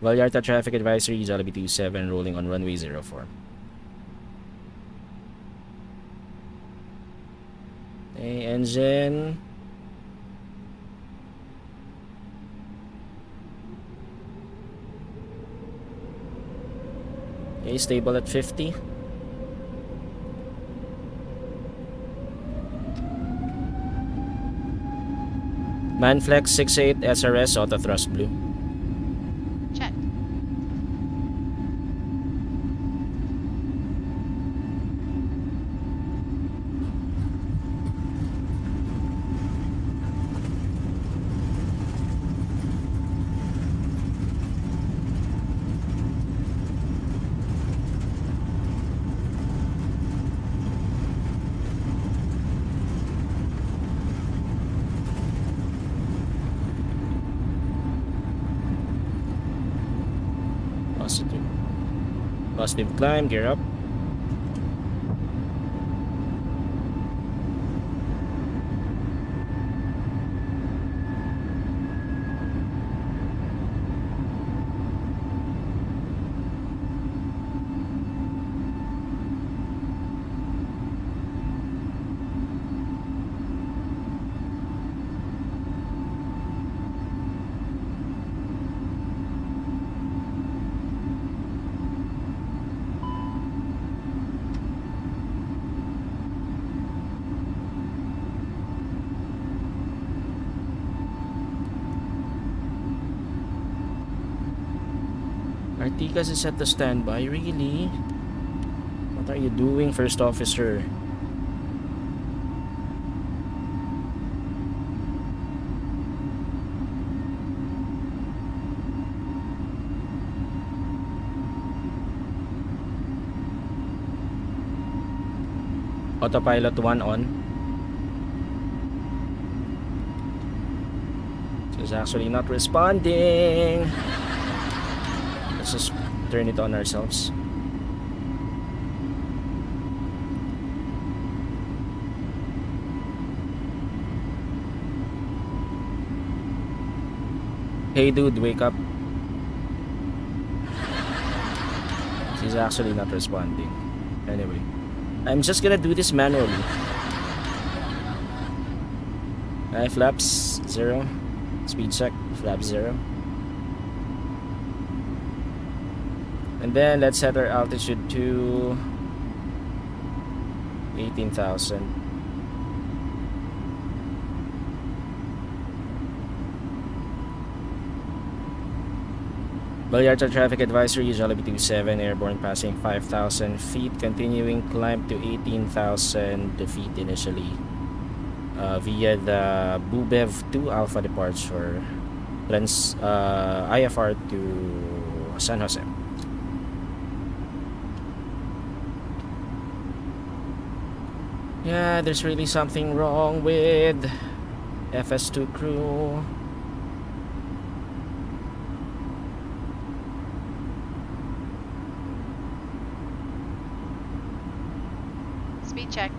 Vallarta traffic advisory, Jollibee 27 rolling on runway 04. Okay, engine. Okay, stable at 50. Manflex 68 SRS auto thrust blue. Check. Positive. Positive climb, gear up. Artigas is at the standby, really? What are you doing, first officer? Autopilot 1 on. It's actually not responding. Let's just turn it on ourselves. Hey dude, wake up. She's actually not responding. Anyway, I'm just gonna do this manually. Flaps 0. Speed check, flaps 0. And then let's set our altitude to 18,000. Vallarta traffic advisory, Jollibee 27, airborne passing 5,000 feet, continuing climb to 18,000 feet initially via the Bubev 2 Alpha departure, IFR to San Jose. Yeah, there's really something wrong with FS2 crew. Speed check.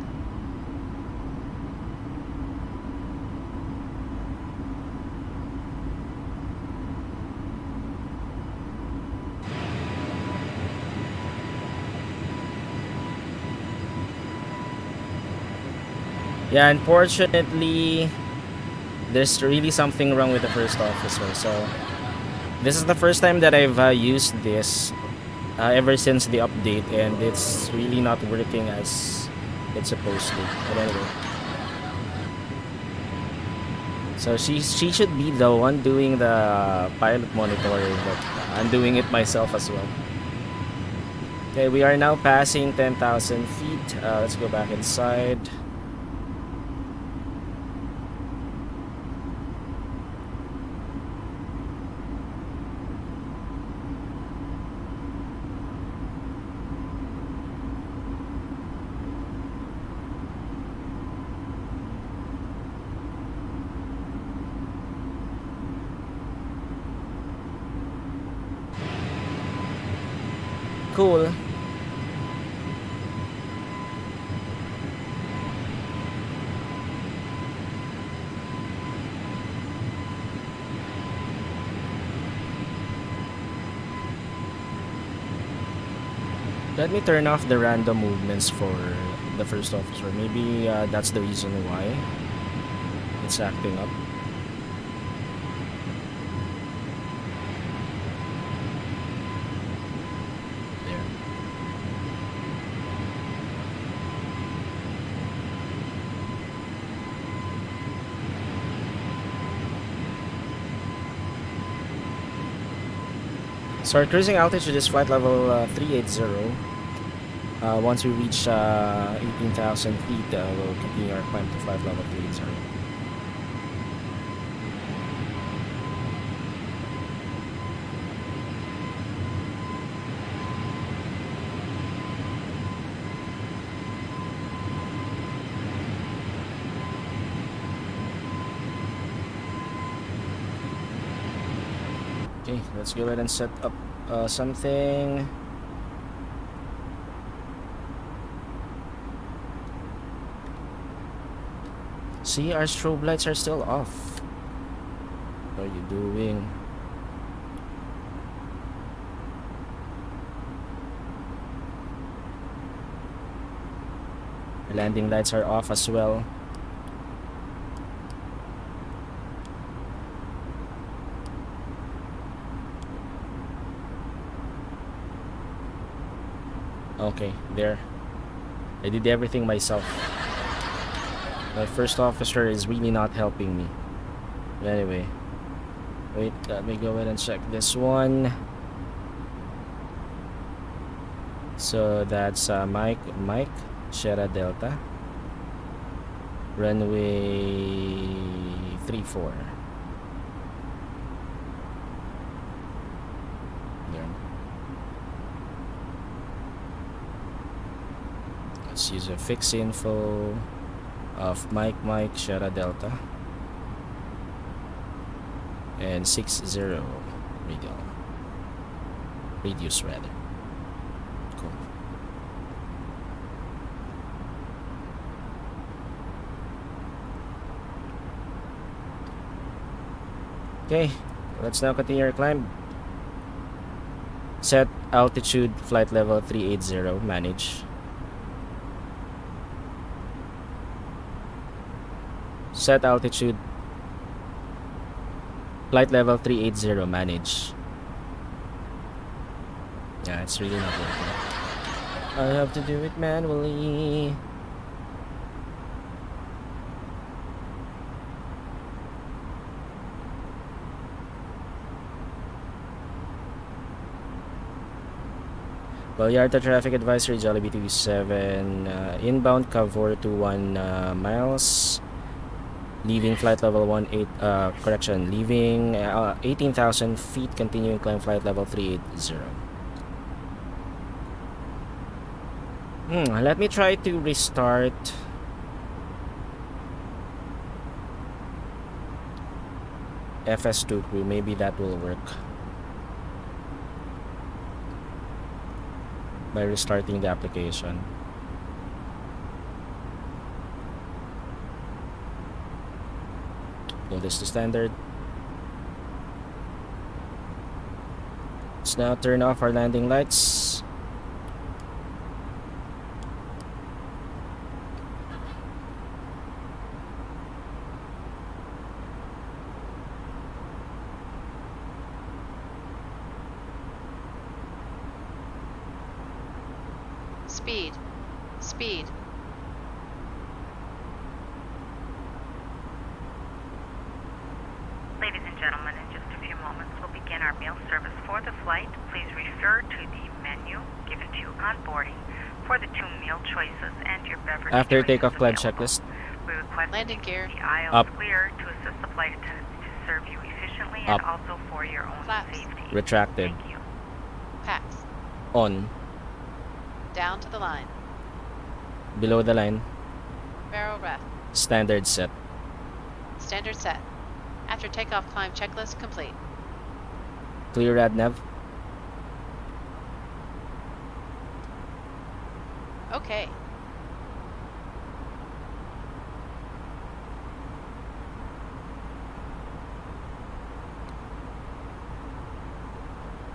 Yeah, unfortunately, there's really something wrong with the first officer. So this is the first time that I've used this ever since the update, and it's really not working as it's supposed to. But anyway, so she should be the one doing the pilot monitoring, but I'm doing it myself as well. Okay, we are now passing 10,000 feet. Let's go back inside. Cool. Let me turn off the random movements for the first officer. Maybe that's the reason why it's acting up. There. So our cruising altitude is flight level 380. Once we reach 18,000 feet, we'll continue our climb to flight level 380. Okay, let's go ahead and set up something. See, our strobe lights are still off. What are you doing? The landing lights are off as well. Okay, there. I did everything myself. My first officer is really not helping me. But anyway. Wait, let me go ahead and check this one. So that's Mike, Sierra Delta. Runway 34. There. Let's use a fix info of Mike, Sierra Delta. And 60 radial. Radius rather. Cool. Okay, let's now continue our climb. Set altitude, flight level 380, manage. Set altitude, flight level 380, manage. Yeah, it's really not working. I have to do it manually. Vallarta traffic advisory, Jollibee 27, inbound Cabo 21 miles. Leaving flight level 18, leaving 18,000 feet, continuing climb flight level 380. Let me try to restart. FS2 crew, maybe that will work. By restarting the application. Go this to standard. Let's now turn off our landing lights. Speed. Speed. Ladies and gentlemen, in just a few moments, we'll begin our meal service for the flight. Please refer to the menu given to you on boarding for the 2 meal choices and your beverage After choices takeoff plan available. checklist. We request Landing that gear. you keep the aisles Up. clear to assist the flight attendants to serve you efficiently Up. and also for your own Flaps. safety. Retracted. Thank you. Packs. On. Down to the line. Below the line. Barrel ref. Standard set. Standard set. After takeoff climb checklist complete. Clear rad nav. Okay.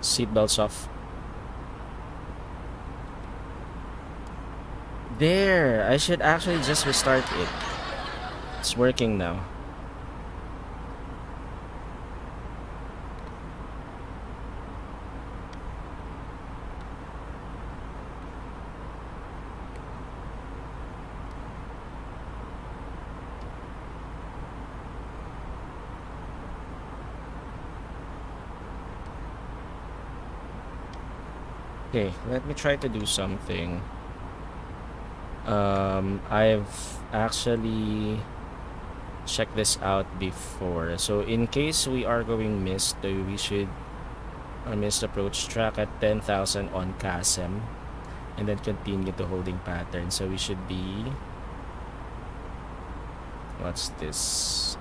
Seatbelts off. There! I should actually just restart it. It's working now. Okay, let me try to do something. I've actually checked this out before. So in case we are going missed, we should missed approach track at 10,000 on CASM and then continue to holding pattern. So we should be, what's this?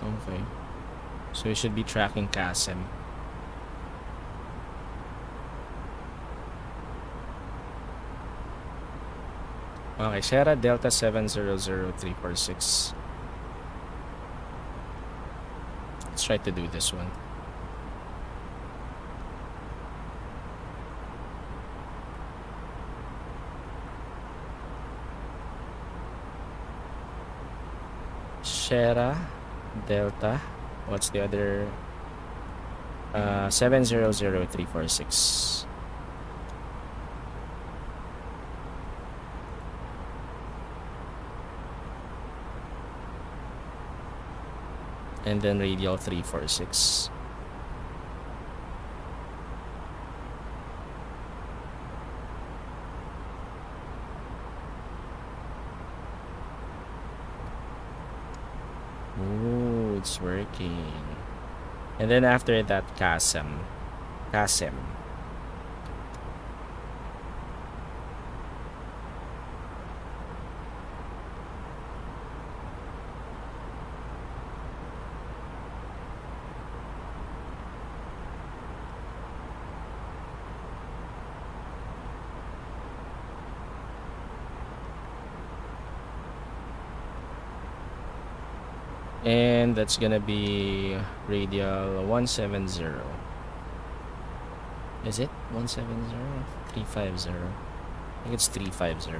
Okay. So we should be tracking CASM. Okay, Sierra Delta 700346. Let's try to do this one. Sierra Delta. What's the other? 700346. And then radial 346. Ooh, it's working. And then after that, CASM. And that's gonna be radial 170. Is it 170? 350. I think it's 350.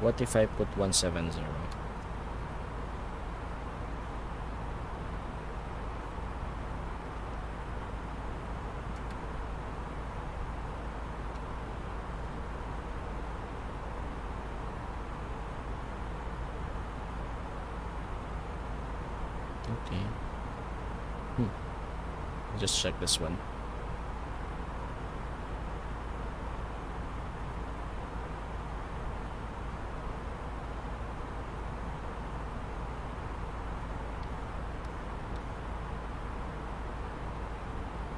What if I put 170? Okay. Just check this one.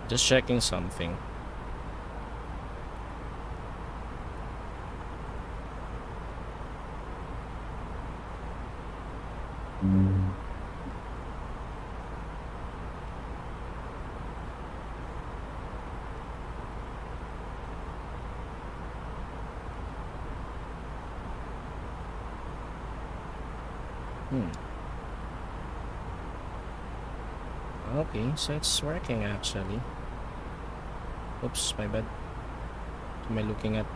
Just checking something. Okay, so it's working actually. Oops, my bad. What am I looking at?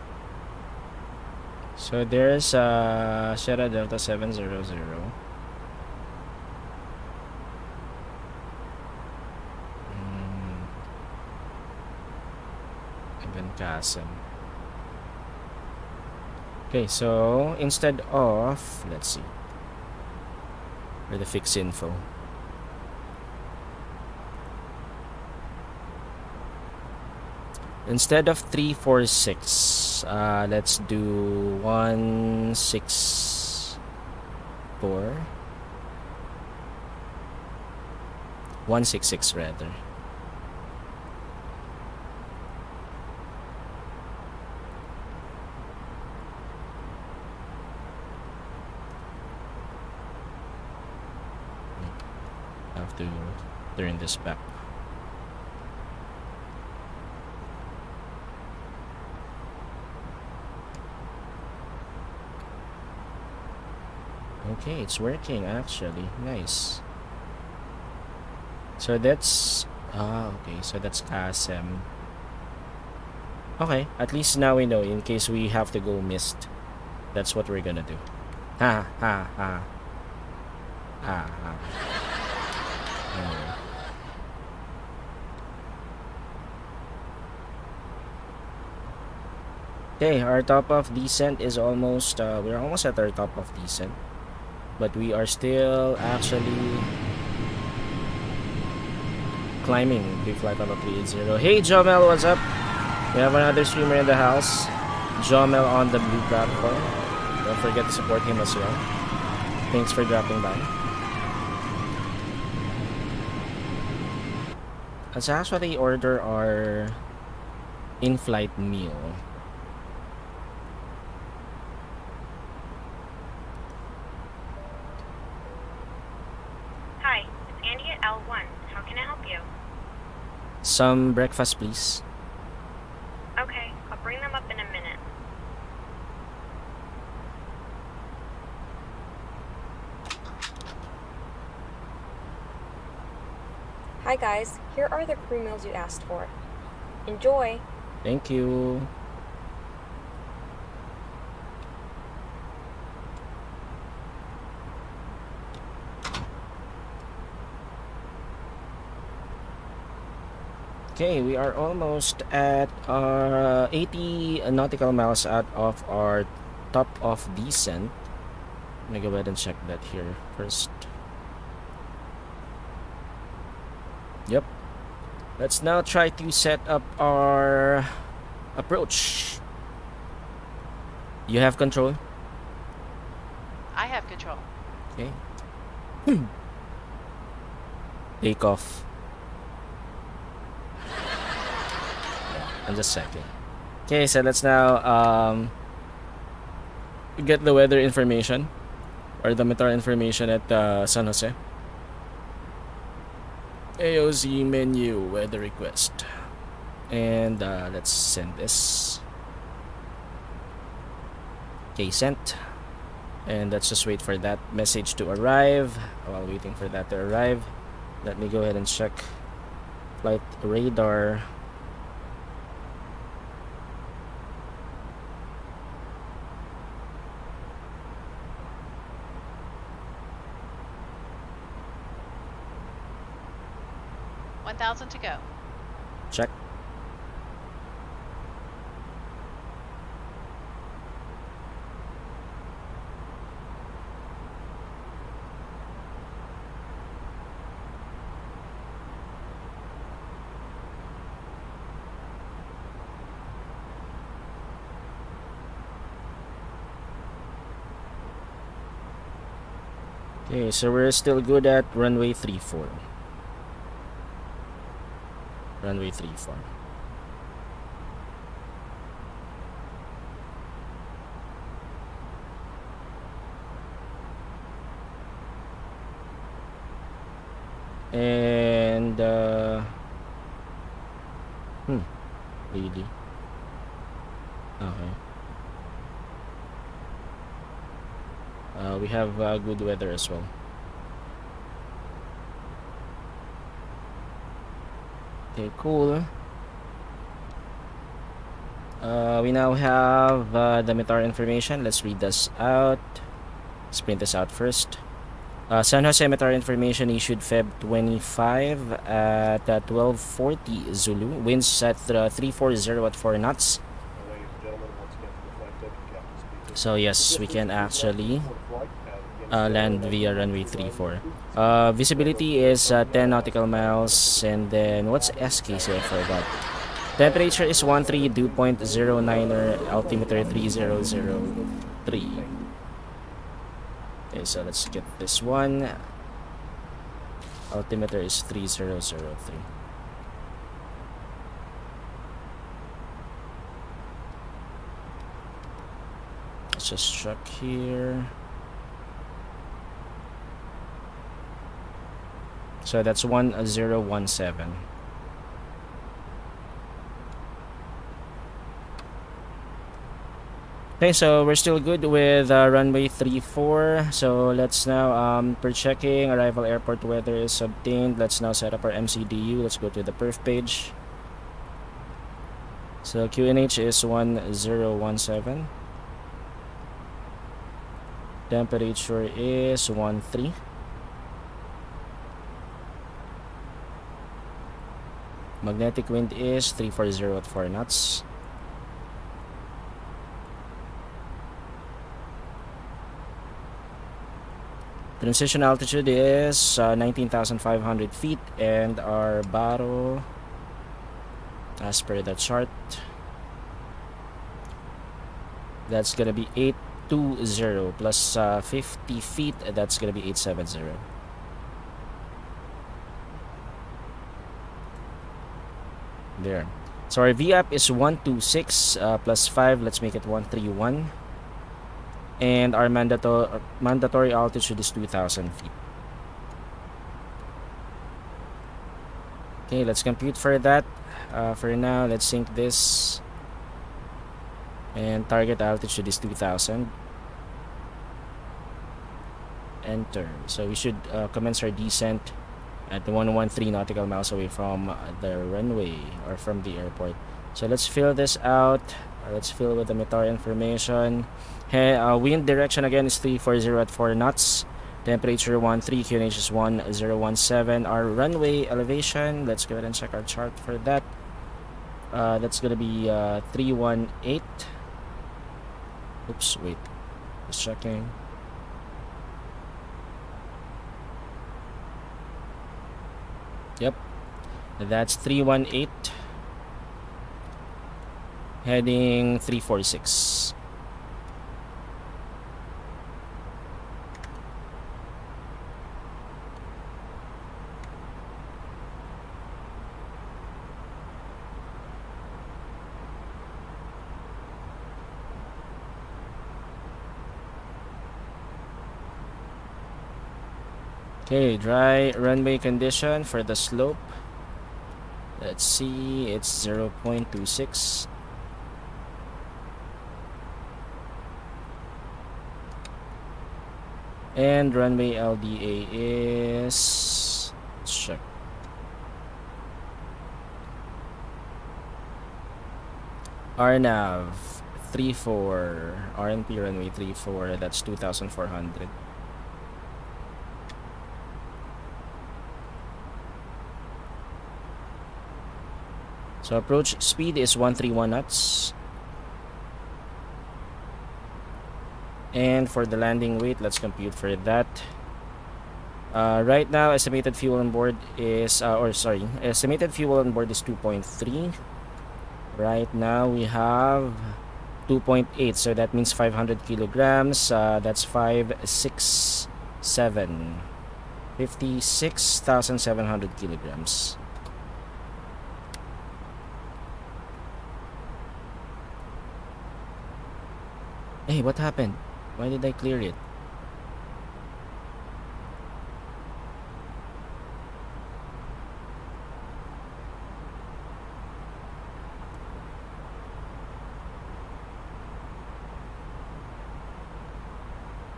So there's Sierra Delta 700. And then CASM. Okay, so instead of, let's see, for the fix info. Instead of 346, let's do 164. 166 rather. I have to turn this back. Okay, it's working actually. Nice. So that's okay, so that's CASM. Okay, at least now we know in case we have to go missed. That's what we're gonna do. Ha ha ha. Ha ha. Okay, our top of descent is almost, we're almost at our top of descent. But we are still actually climbing big flight level 380. Hey Jomel, what's up? We have another streamer in the house. Jomel on the blue platform. Don't forget to support him as well. Thanks for dropping by. Let's actually order our in-flight meal. Hi, it's Andy at L1. How can I help you? Some breakfast, please. Okay, I'll bring them up in a minute. Hi guys, here are the crew meals you asked for. Enjoy! Thank you. Okay, we are almost at 80 nautical miles out of our top of descent. Let me go ahead and check that here first. Yep. Let's now try to set up our approach. You have control? I have control. Okay. Take off. I'm just checking. Okay, so let's now get the weather information or the meteor information at San Jose. AOZ menu weather request, and let's send this. Okay, sent. And let's just wait for that message to arrive. While waiting for that to arrive, let me go ahead and check flight radar. $1,000 to go. Check. Okay, so we're still good at runway 34. Runway 34. And really? Okay. We have good weather as well. Okay, cool. We now have the meteor information. Let's read this out. Let's print this out first. San Jose meteor information issued Feb 25 at 12:40 Zulu. Winds at 340 at 4 knots. Ladies and gentlemen, once again for the flight deck, Captain speaking. So yes, we can actually land via runway 34. Visibility is 10 nautical miles, and then what's SKC? I forgot. Temperature is 13, dew point 09er, altimeter 3003. Okay, so let's get this one. Altimeter is 3003. Let's just check here. So that's 1017. Okay, so we're still good with runway 34. So let's now, per checking, arrival airport weather is obtained. Let's now set up our MCDU. Let's go to the perf page. So QNH is 1017. Temperature is 13. Magnetic wind is 340 at 4 knots. Transition altitude is 19,500 feet, and our baro, as per the chart, that's gonna be 820 plus 50 feet, that's gonna be 870. There. So our VAP is 126 plus 5, let's make it 131. And our mandatory altitude is 2,000 feet. Okay, let's compute for that. For now, let's sync this. And target altitude is 2,000. Enter. So we should commence our descent at 113 nautical miles away from the runway or from the airport. So let's fill this out. Let's fill with the METAR information. Wind direction again is 340 at 4 knots. Temperature 13, QNH is 1017. Our runway elevation, let's go ahead and check our chart for that. That's gonna be 318. Oops, wait. Just checking. Yep, that's 318. Heading 346. Okay, dry runway condition for the slope. Let's see, it's 0.26. And runway LDA is, let's check. RNAV 34, RNP runway 34, that's 2,400. So approach speed is 131 knots. And for the landing weight, let's compute for that. Right now, estimated fuel on board is, estimated fuel on board is 2.3. Right now, we have 2.8, so that means 500 kilograms. That's 56,700 kilograms. Hey, what happened? Why did I clear it?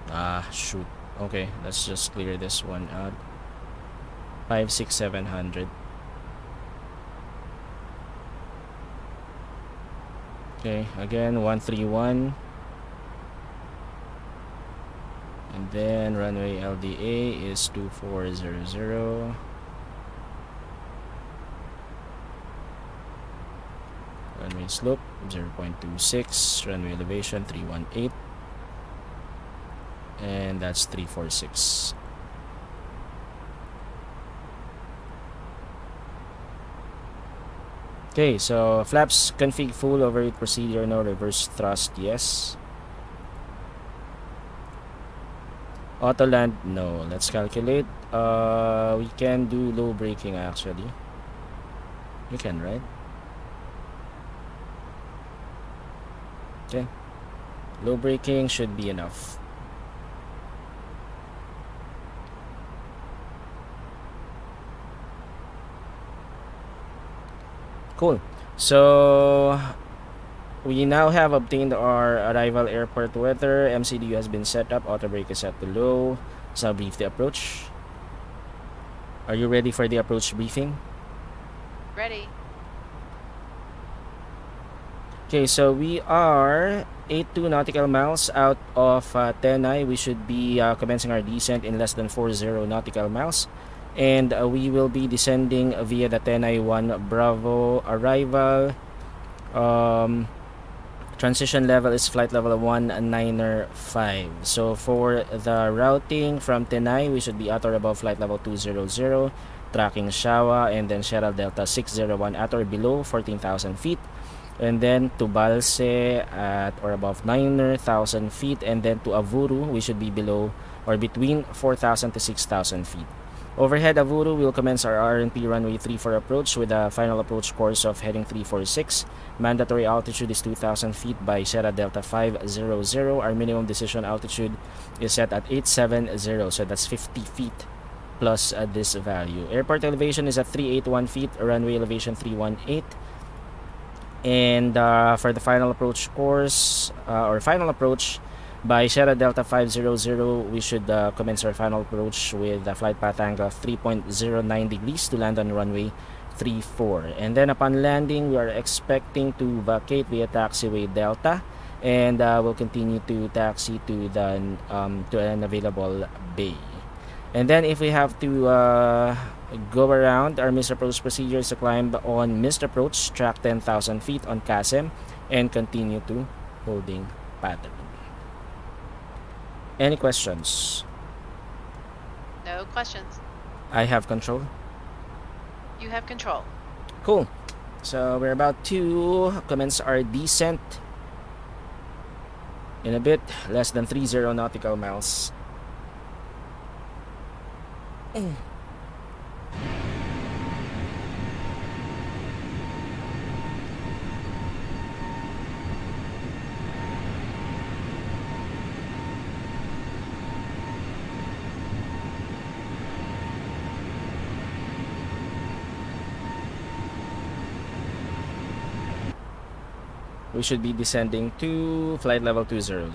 Ah, shoot. Okay, let's just clear this one out. 56700. Okay, again 131. And then runway LDA is 2400. Runway slope 0.26. Runway elevation 318. And that's 346. Okay, so flaps config full, overheat procedure, no reverse thrust, yes. Auto land, no. Let's calculate. We can do low braking actually. You can, right? Okay. Low braking should be enough. Cool. So we now have obtained our arrival airport weather. MCDU has been set up. Auto brake is set to low. So I'll brief the approach. Are you ready for the approach briefing? Ready. Okay, so we are 82 nautical miles out of Tenai. We should be commencing our descent in less than 40 nautical miles. And we will be descending via the Tenai 1 Bravo arrival. Transition level is flight level 195. So for the routing from Tenai, we should be at or above flight level 200, tracking Shawa, and then Sierra Delta 601 at or below 14,000 feet. And then to Balse at or above 9,000 feet, and then to Avuru we should be below or between 4,000 to 6,000 feet. Overhead Avuru will commence our RNP runway 34 approach with a final approach course of heading 346. Mandatory altitude is 2,000 feet by Sierra Delta 500. Our minimum decision altitude is set at 870, so that's 50 feet plus this value. Airport elevation is at 381 feet, runway elevation 318. And for the final approach course or final approach by Sierra Delta 500, we should commence our final approach with a flight path angle of 3.09 degrees to land on runway 34. And then upon landing, we are expecting to vacate via taxiway Delta, and we'll continue to taxi to the to an available bay. And then if we have to go around, our missed approach procedure is to climb on missed approach, track 10,000 feet on CASM, and continue to holding pattern. Any questions? No questions. I have control. You have control. Cool. So we're about to commence our descent in a bit, less than 30 nautical miles. We should be descending to flight level 200.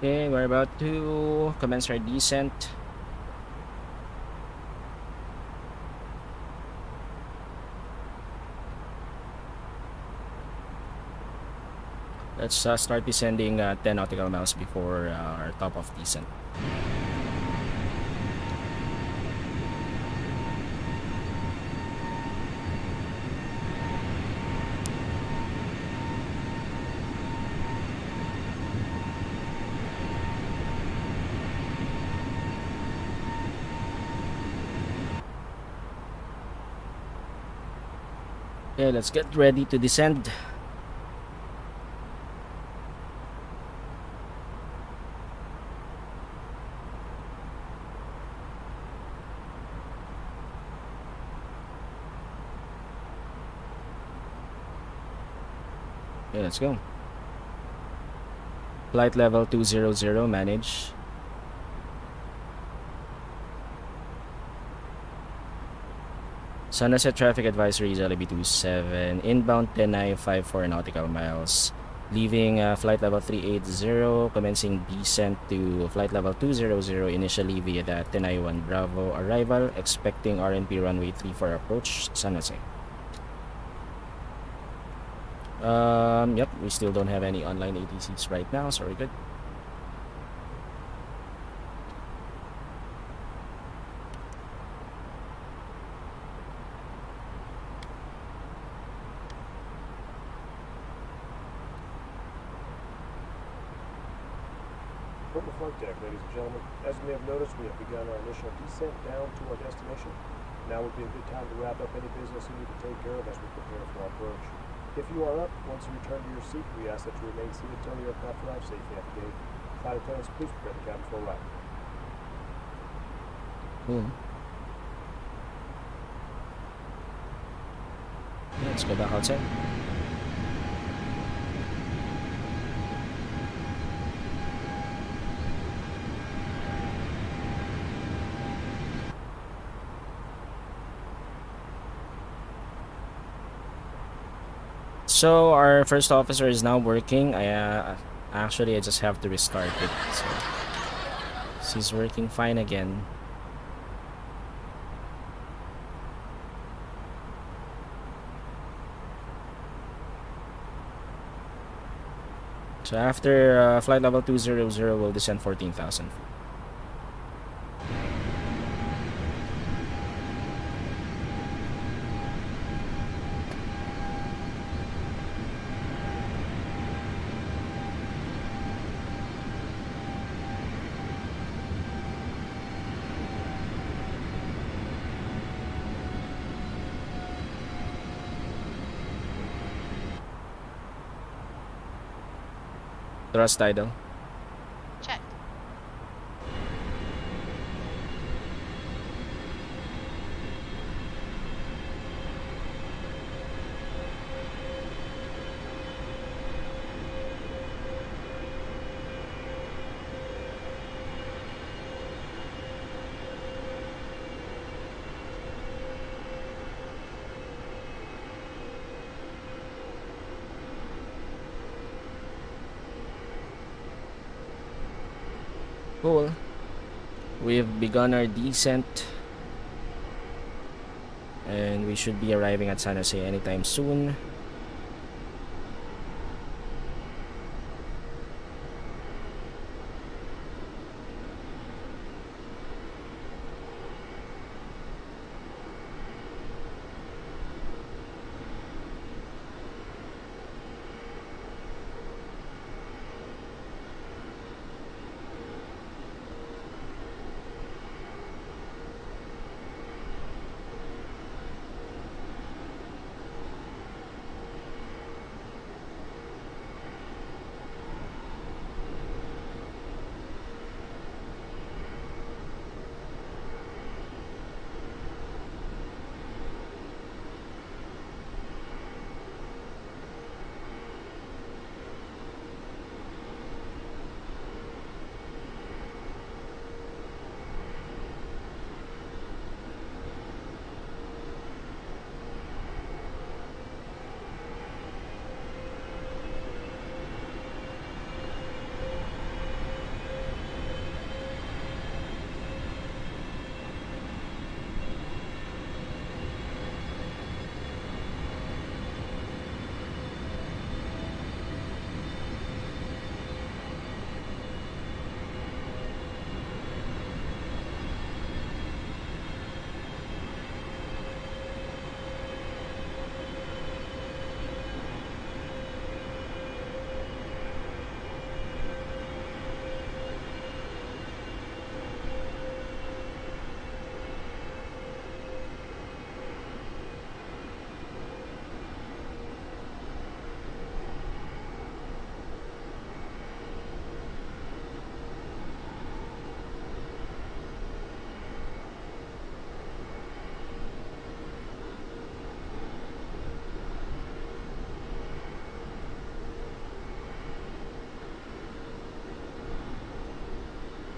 Okay, we're about to commence our descent. Let's start descending 10 nautical miles before our top of descent. Okay, let's get ready to descend. Okay, let's go. Flight level 200, manage. Sunset traffic advisory Jollibee 27, inbound 10.954 nautical miles, leaving flight level 380, commencing descent to flight level 200 initially via the 10.1 Bravo arrival, expecting RNP runway 34 approach, San Jose. Yep, we still don't have any online ATCs right now, so we're good. Purple flight deck, ladies and gentlemen. As you may have noticed, we have begun our initial descent down to our destination. Now would be a good time to wrap up any business you need to take care of as we prepare for our approach. If you are up, once you return to your seat, we ask that you remain seated until the aircraft arrives safely at the gate. Flight attendants, please prepare the cabin for arrival. Cool. Let's go back outside. So our first officer is now working. Actually I just have to restart it. So she's working fine again. So after flight level 200, we'll descend 14,000 feet. Thrust idle. Checked. Cool. We've begun our descent. And we should be arriving at San Jose anytime soon.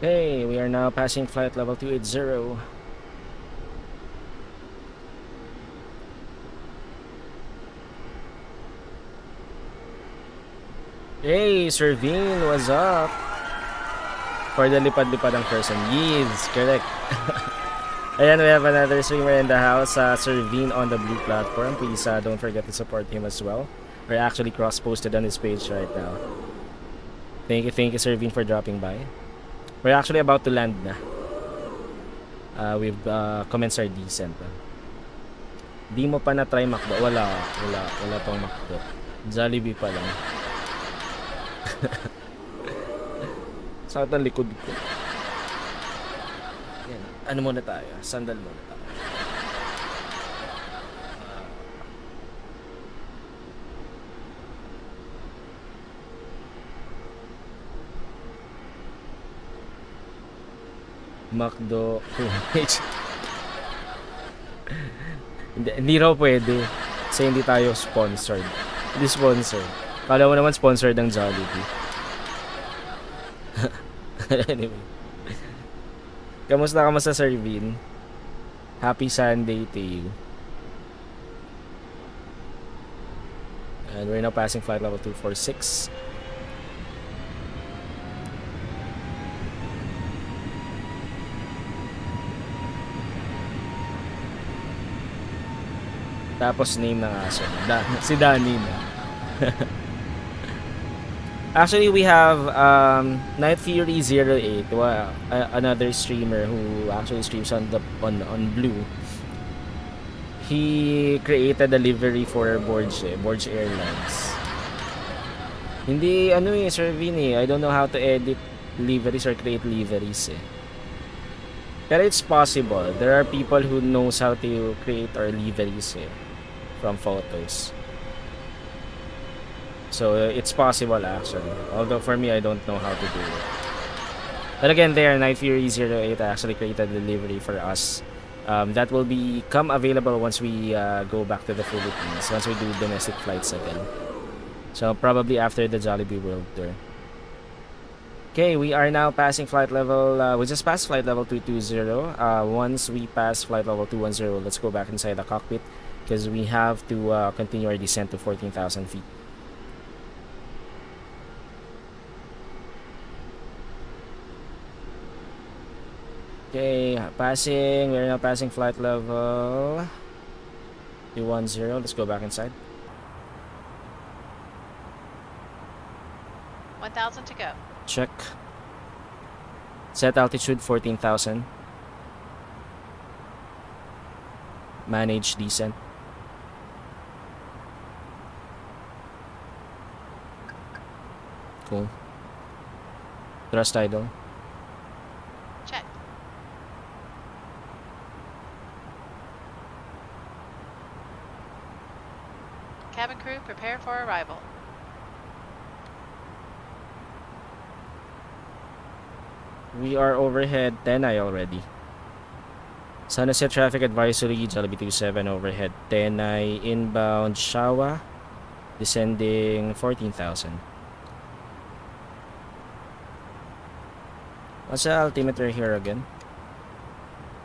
Okay, we are now passing flight level 280. Hey, Sir Vin, what's up? For the lipad-lipad ang person. Yes, correct. Ayan, we have another swimmer in the house, Sir Vin on the blue platform. Please don't forget to support him as well. We're actually cross-posted on his page right now. Thank you, Sir Vin, for dropping by. We're actually about to land na. We've commenced our descent. Di mo pa na-try makdo? Wala pang makdo. Jollibee pa lang. Sakit ang likod ko. Yan. Ano muna tayo? Sandal muna tayo. McDo hindi raw pwede kasi hindi tayo sponsored. Hindi sponsored. Kala mo naman sponsored ng Jollibee. Anyway. Kamusta Sir Vin? Happy Sunday to you. And we're now passing flight level 246. Tapos name ng aso. Si Danny na. Actually, we have Night Fury 08, another streamer who actually streams on Blue. He created a livery for Borg Airlines. Hindi Sir Vin I don't know how to edit liveries or create liveries Pero it's possible. There are people who knows how to create our liveries from photos. So it's possible actually. Although for me, I don't know how to do it. But again, there, Night Fury 08 actually created a livery for us. That will become available once we go back to the Philippines. Once we do domestic flights again. So probably after the Jollibee World Tour. Okay, we are now passing flight level, we just passed flight level 220. Once we pass flight level 210, let's go back inside the cockpit because we have to continue our descent to 14,000 feet. Okay, we're now passing flight level 210. Let's go back inside. 1,000 to go. Check. Set altitude 14,000. Manage descent. Cool. Thrust idle. Check. Cabin crew, prepare for arrival. We are overhead 10i already. San Jose traffic advisory, Jollibee 27 overhead 10i inbound Shawa, descending 14,000. What's the altimeter here again?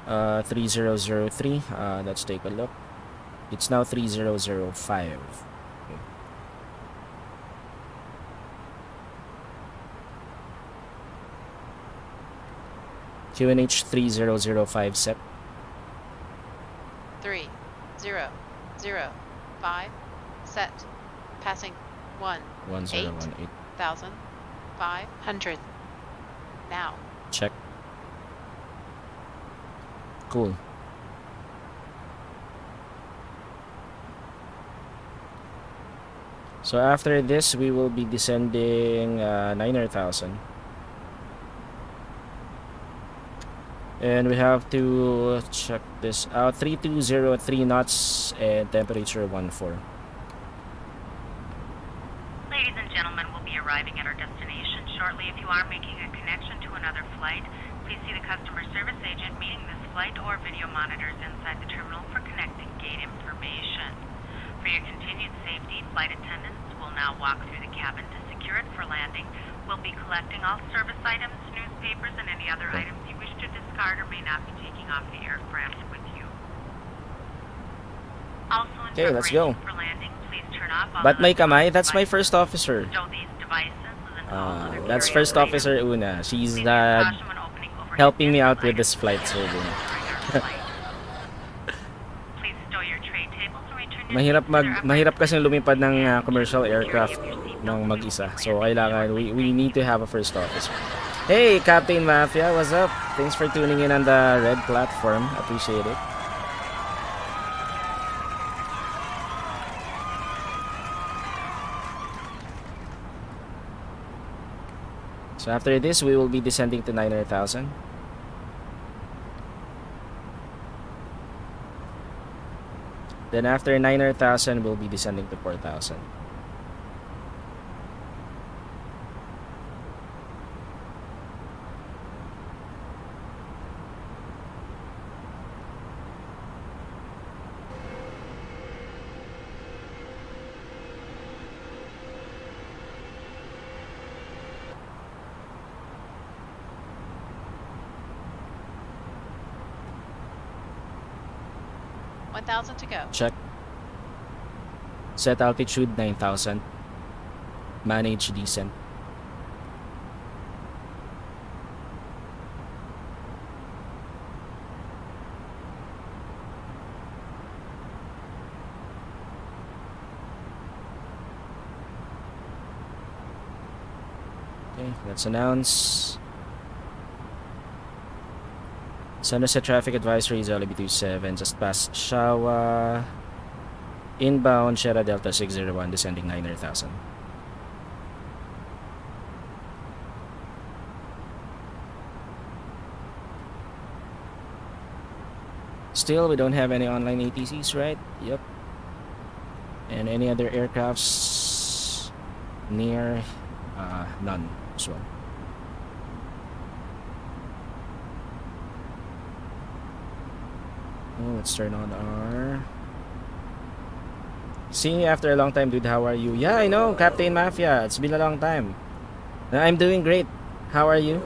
3003. Let's take a look. It's now 3005. QNH 3005 set. 3005 set. Passing 1018. 8,500. Now. Check. Cool. So after this, we will be descending 900,000. And we have to check this out. 3203 knots and temperature 14. Ladies and gentlemen, we'll be arriving at our destination shortly. If you are making a connection to another flight, please see the customer service agent meeting this flight or video monitors inside the terminal for connecting gate information. For your continued safety, flight attendants will now walk through the cabin to secure it for landing. We'll be collecting all service items, newspapers, and any other items you wish to discard or may not be taking off the aircraft with you. Also, in Okay, let's go. preparation for landing, please turn off all But may electronic kamay, that's my devices. first officer. Stow these devices and all other That's carry-on first items. officer Una. She's Please use caution when opening overhead helping me bins out and with this items flight during serving. our flight. Please stow your tray tables and return your Mahirap seats to their mahirap upright kasi lumipad ng positions. commercial aircraft ng mag-isa. So kailangan we need to have a first officer. Hey, Captain Mafia, what's up? Thanks for tuning in on the red platform. Appreciate it. So after this, we will be descending to 900,000. Then after 900,000, we'll be descending to 4,000. To go. Check. Set altitude 9,000. Manage descent. Okay, let's announce. San Jose traffic advisory Jollibee 27 just past Shawa. Inbound Sierra Delta 601 descending 900,000. Still, we don't have any online ATCs, right? Yep. And any other aircrafts near? None as well. Oh, let's turn on our... Seeing you after a long time, dude. How are you? Yeah, I know, Captain Mafia. It's been a long time. I'm doing great. How are you?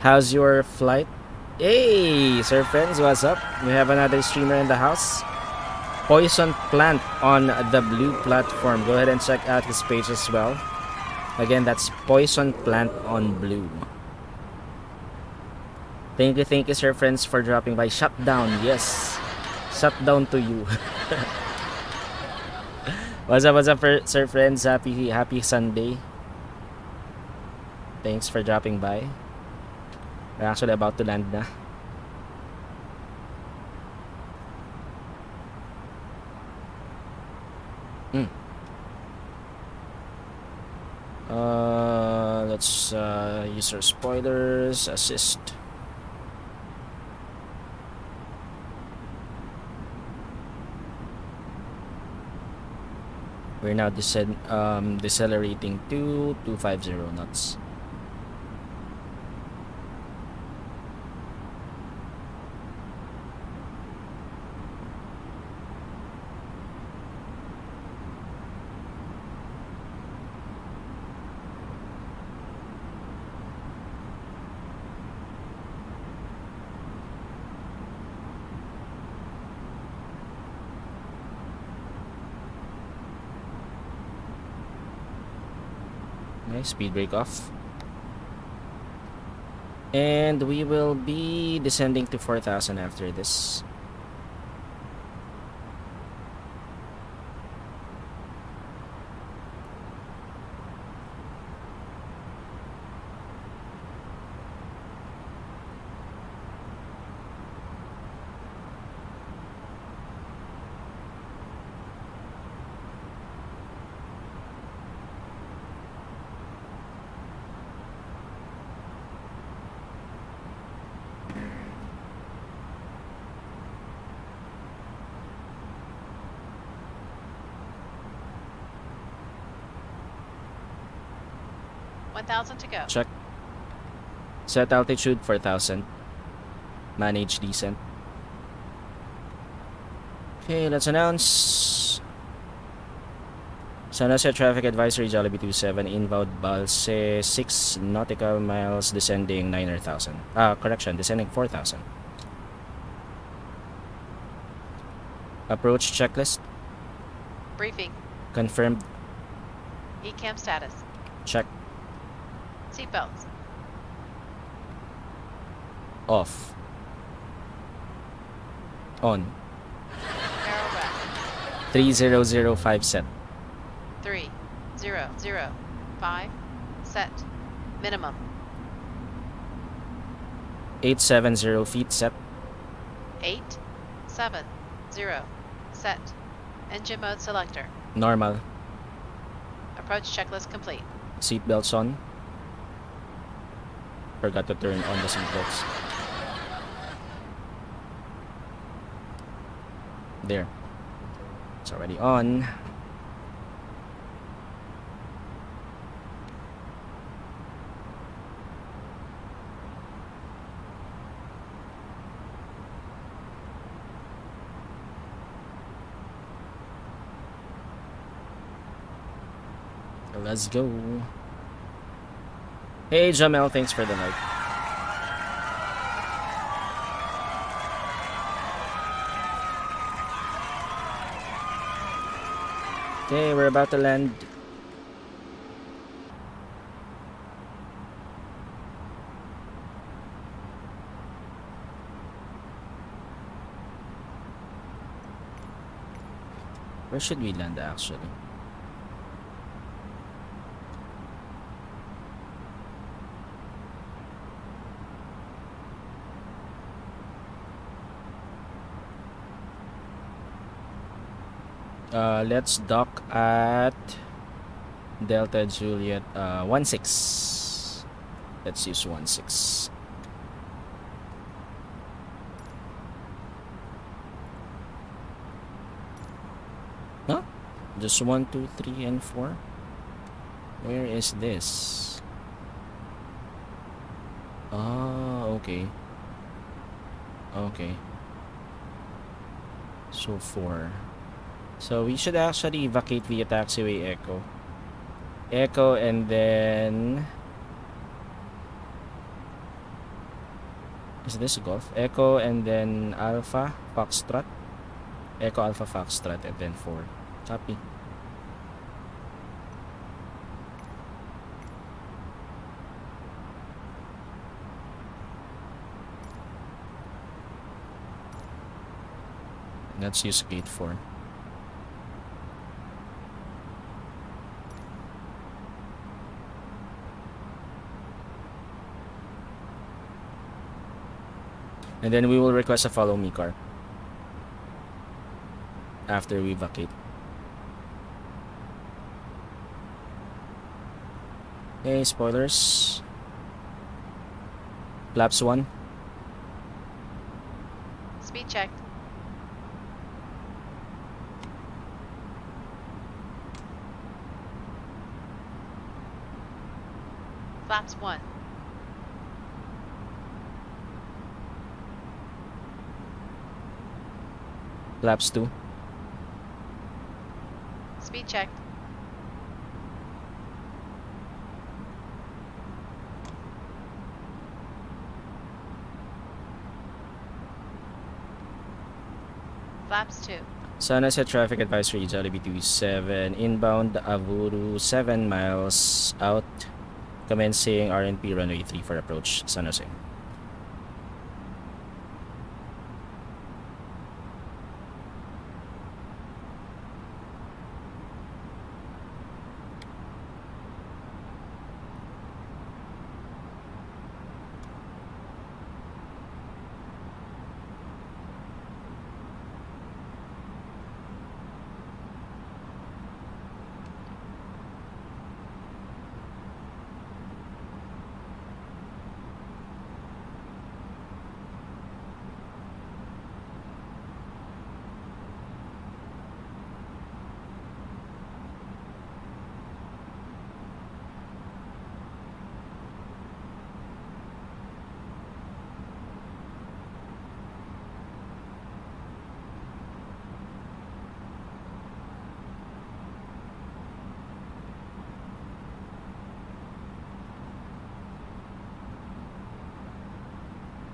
How's your flight? Hey, Sir Friends, what's up? We have another streamer in the house. Poison Plant on the blue platform. Go ahead and check out his page as well. Again, that's Poison Plant on blue. Thank you, Sir Friends, for dropping by. Shutdown, yes. Shutdown to you. What's up, Sir Friends? Happy Sunday. Thanks for dropping by. We're actually about to land na. Let's use our spoilers. Assist. We're now decelerating to 250 knots. Speed brake off, and we will be descending to 4,000 after this. To go. Check. Set altitude 4,000. Manage descent. Okay, let's announce. San Jose traffic advisory Jollibee 27 inbound Balse 6 nautical miles descending 900,000. Correction, descending 4,000. Approach checklist. Briefing. Confirmed. ECAM status. Check. Seatbelts. Off. On. Barrel rest. 3005 set. 3005 set. Minimum. 870 feet set. 870 set. Engine mode selector. Normal. Approach checklist complete. Seatbelts on. Forgot to turn on the seatbelts. There. It's already on. Let's go. Hey Jamel, thanks for the like. Okay, we're about to land. Where should we land actually? Let's dock at Delta Juliet 16. Let's use 16. Huh? Just 1, 2, 3, and 4? Where is this? Ah, okay. Okay. So 4. So we should actually vacate via taxiway Echo. Echo and then... Is this Golf? Echo and then Alpha Foxtrot. Echo Alpha Foxtrot and then 4. Copy. Let's use gate 4. And then we will request a follow me car after we vacate. Okay, spoilers. Flaps 1. Speed checked. Flaps 1. Flaps 2. Speed checked. Flaps 2. San Jose traffic advisory Jollibee 27 inbound Avuru 7 miles out, commencing RNP runway 3 for approach San Jose.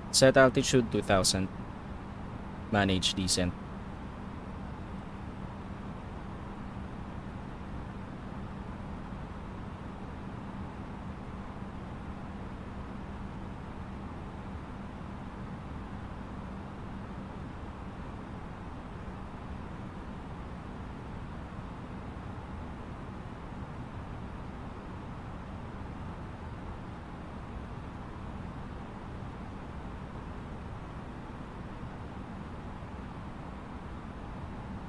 Set altitude 2000. Manage descent.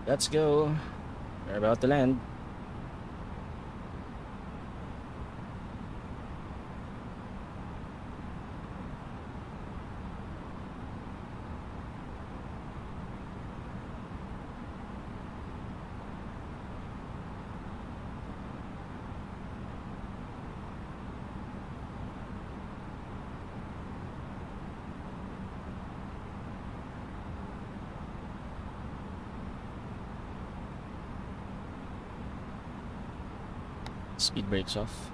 Let's go. We're about to land. Speed brakes off.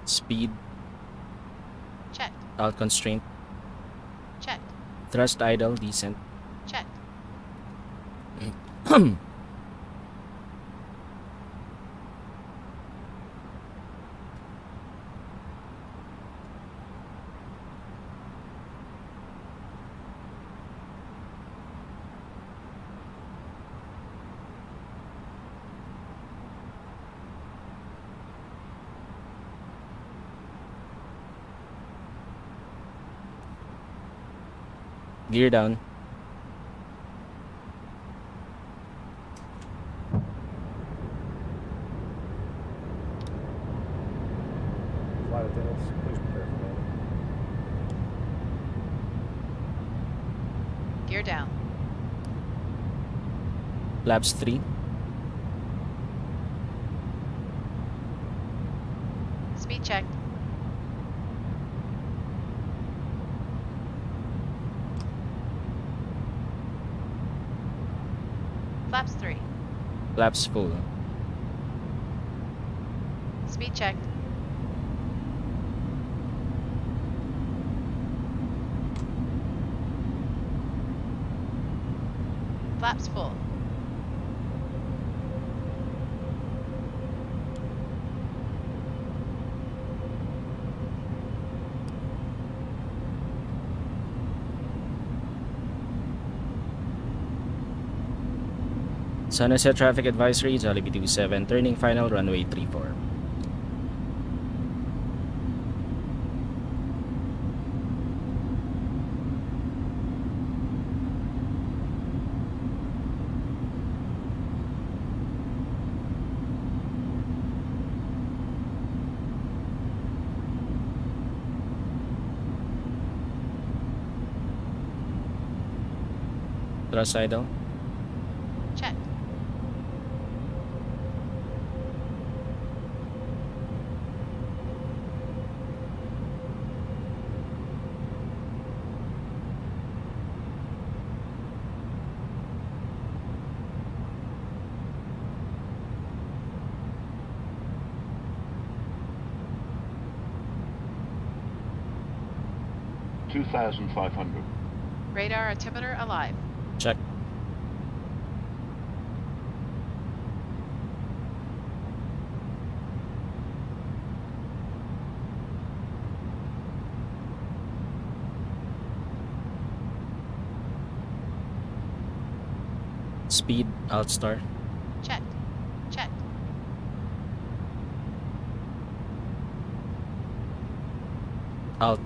Speed, Checked. alt constraint, Checked. thrust idle, decent. Checked. Gear down. Flight attendants, please prepare for landing. Gear down. Flaps 3. Speed checked. Flaps 3. Flaps full. Speed checked. Flaps full. San Jose traffic advisory, Jollibee 27, turning final, runway 34. Thrust idle. Checked. Radar altimeter alive. Check. Speed, alt star. Checked. Checked. Alt.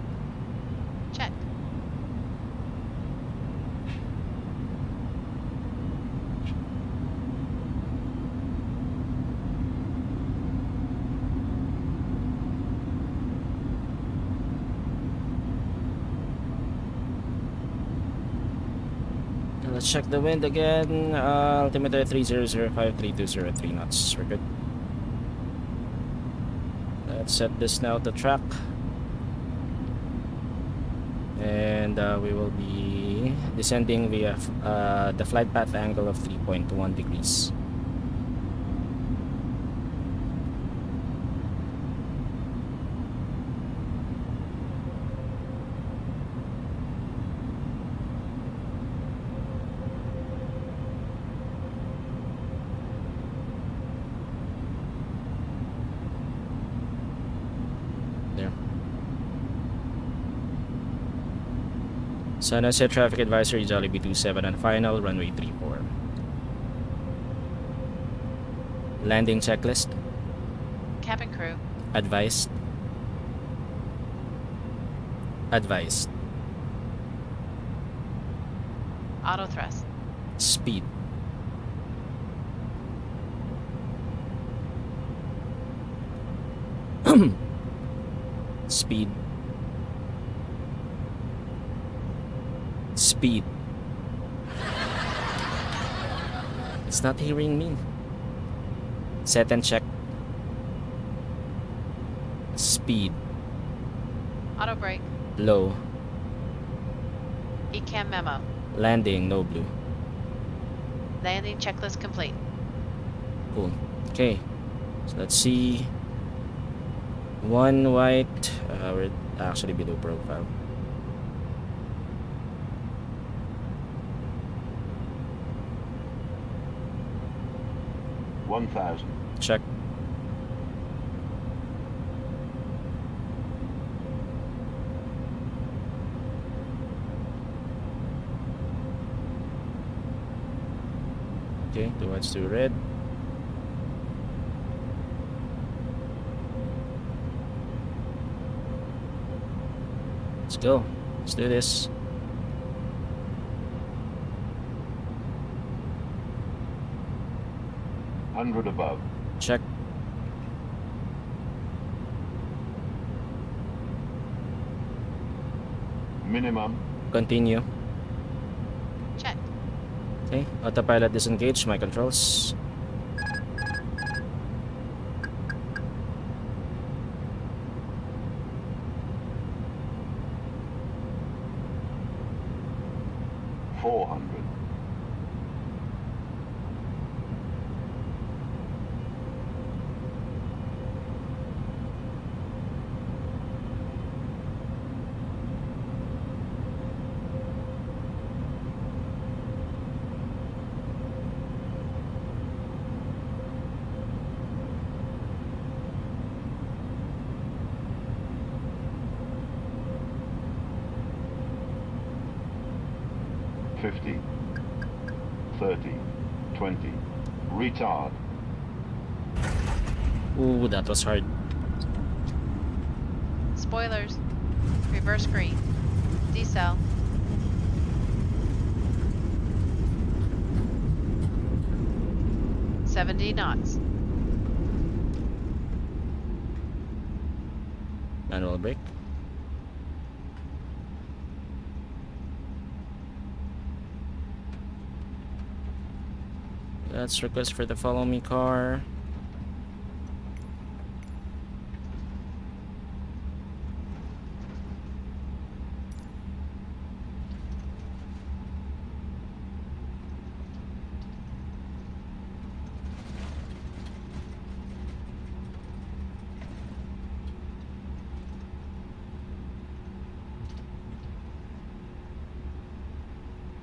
Checked. Let's check the wind again. Altimeter 3005, 3203 knots. We're good. Let's set this now to track. And we will be descending via the flight path angle of 3.1 degrees. There. San Jose traffic advisory, Jollibee 27 on final, runway 34. Landing checklist. Cabin crew. Advised. Advised. Auto thrust. Speed. Speed. Speed. It's not hearing me. Set and check. Speed. Auto brake. Low. Ecam memo. Landing, no blue. Landing checklist complete. Cool. Okay. So let's see. One white. We're actually below profile. $1,000. Check. Okay, towards to red. Let's go. Let's do this. $100 above. Check. Minimum. Continue. Check. Okay, autopilot disengage, my controls. $400. $50, $30, $20. Retard. Ooh, that was hard. Spoilers. Reverse green. Decel. $70 knots. Manual brake. That's request for the follow me car.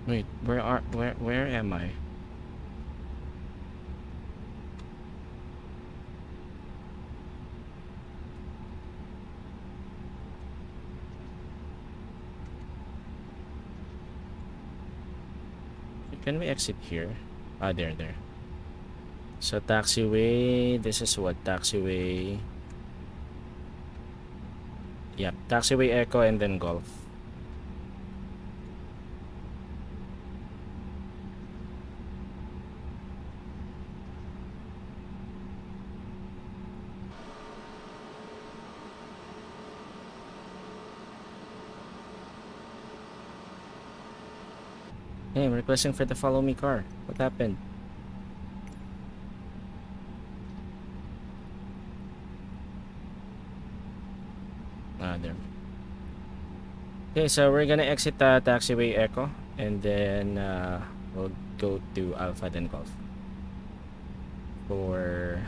Wait, where am I? Can we exit here? Ah, there. So taxiway, this is what? Taxiway. Yep, taxiway Echo and then Golf. Hey, I'm requesting for the follow me car. What happened? Ah, there. Okay, so we're gonna exit taxiway Echo and then we'll go to Alpha then Golf for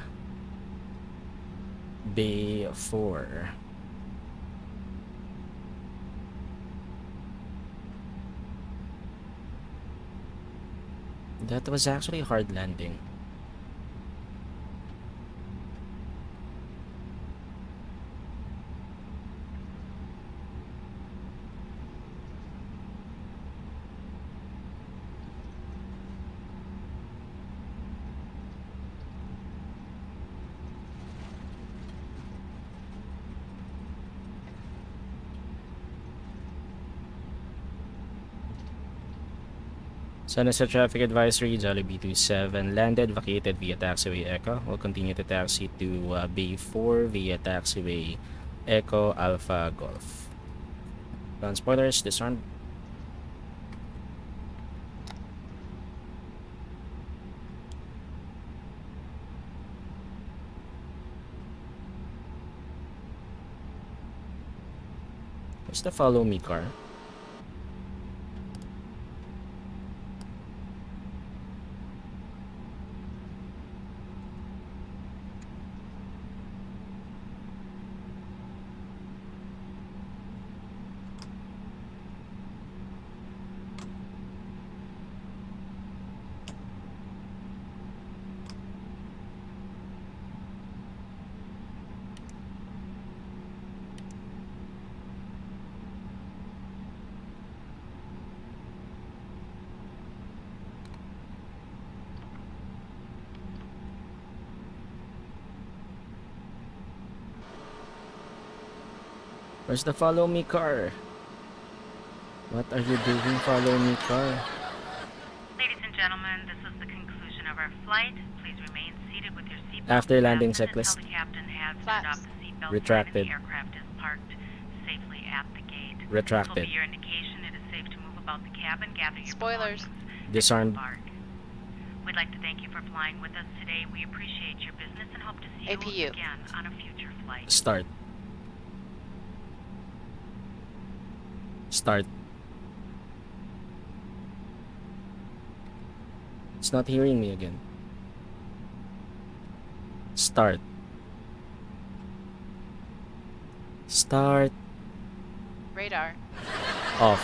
Bay 4. That was actually a hard landing. Sunset traffic advisory, Jollibee 27 landed, vacated via taxiway Echo. We'll continue to taxi to Bay 4 via taxiway Echo Alpha Golf. Ground spoilers disarmed. It's the follow me car. Where's the follow me car? What are you doing, follow me car? Ladies and gentlemen, this is the conclusion of our flight. Please remain seated with your seatbelt After landing fastened checklist. until the captain has Flaps. turned off the seatbelt sign Retracted. and the aircraft is parked safely at the gate. Retracted. This will be your indication it is safe to move about the cabin, gather your Spoilers. belongings, and Disarmed. disembark. We'd like to thank you for flying with us today. We appreciate your business and hope to see APU. you again on a future flight. Start. Start. It's not hearing me again. Start. Start. Radar. Off.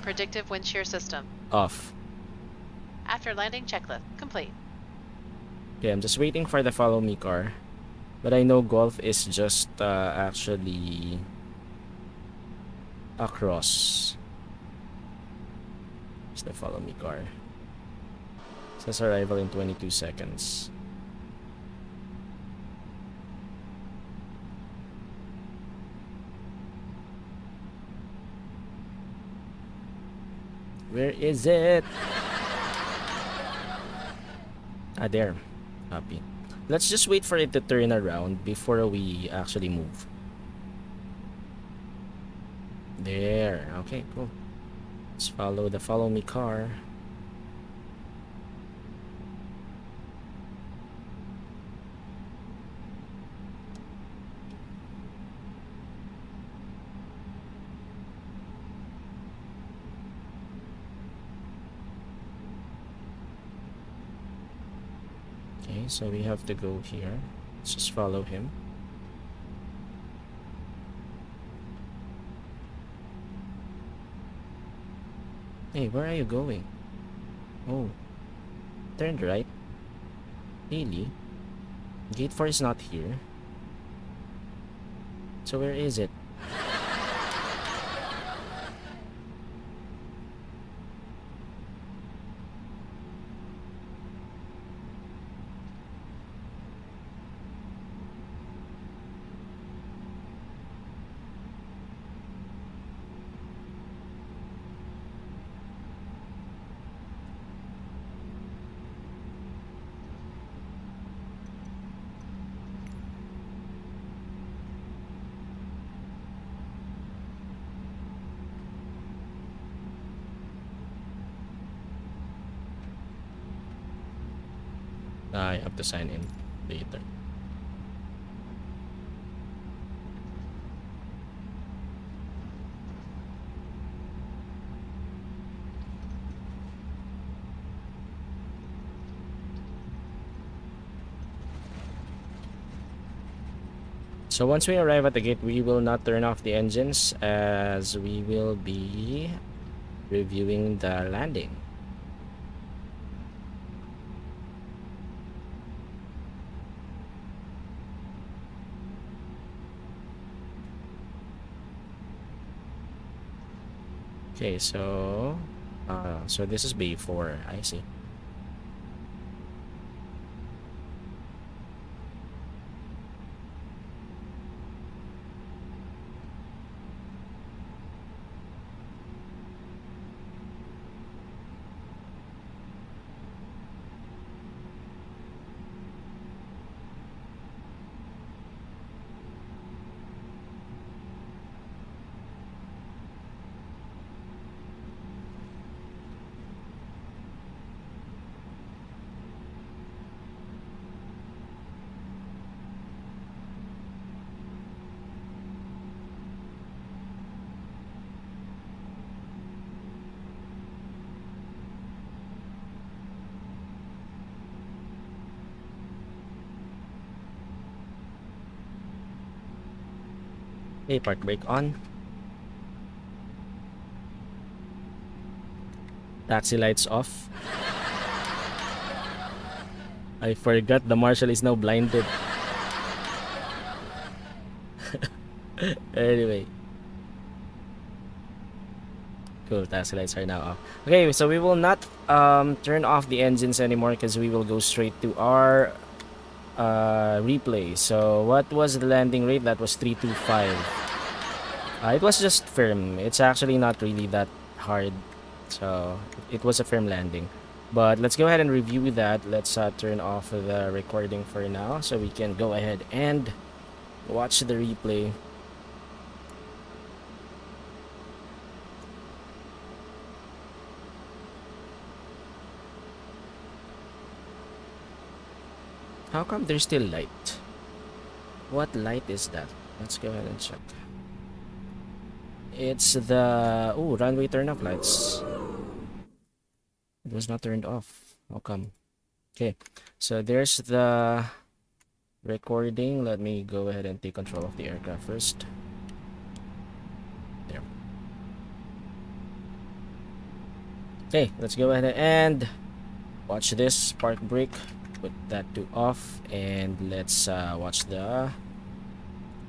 Predictive wind shear system. Off. After landing checklist complete. Okay, I'm just waiting for the follow me car. But I know Golf is just actually across. It's the follow me car. Says arrival in 22 seconds. Where is it? Ah, there. Copy. Let's just wait for it to turn around before we actually move. There. Okay, cool. Let's follow the follow me car. Okay, so we have to go here. Let's just follow him. Hey, where are you going? Oh, turned right. Really? Gate 4 is not here. So where is it? I have to sign in later. So once we arrive at the gate, we will not turn off the engines as we will be reviewing the landing. Okay, so this is bay 4. I see. Okay, park brake on. Taxi lights off. I forgot the marshal is now blinded. Anyway. Cool, taxi lights are now off. Okay, so we will not turn off the engines anymore because we will go straight to our replay. So what was the landing rate? That was 325. It was just firm. It's actually not really that hard. So it was a firm landing. But let's go ahead and review that. Let's turn off the recording for now so we can go ahead and watch the replay. How come there's still light? What light is that? Let's go ahead and check. It's the runway turn off lights. It was not turned off. How come? Okay, so there's the recording. Let me go ahead and take control of the aircraft first. There. Okay, let's go ahead and watch this. Park brake. Put that to off, and let's watch the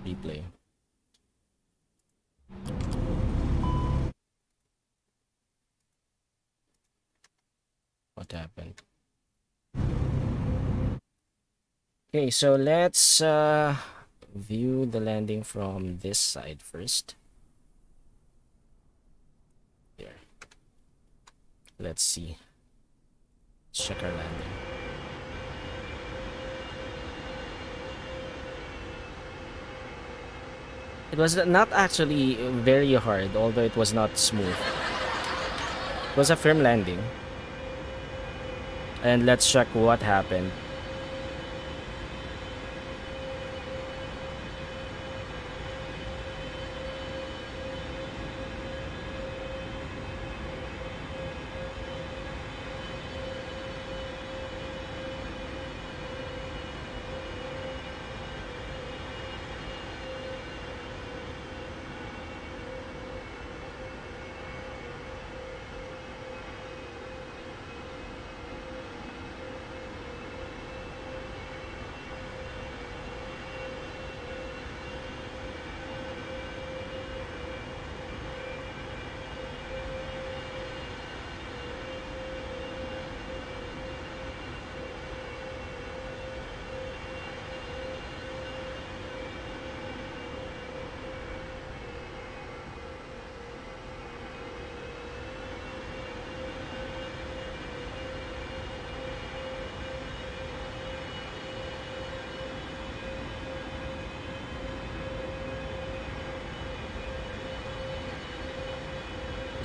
replay. What happened? Okay, so let's view the landing from this side first. There. Let's see. Let's check our landing. It was not actually very hard, although it was not smooth. It was a firm landing. And let's check what happened.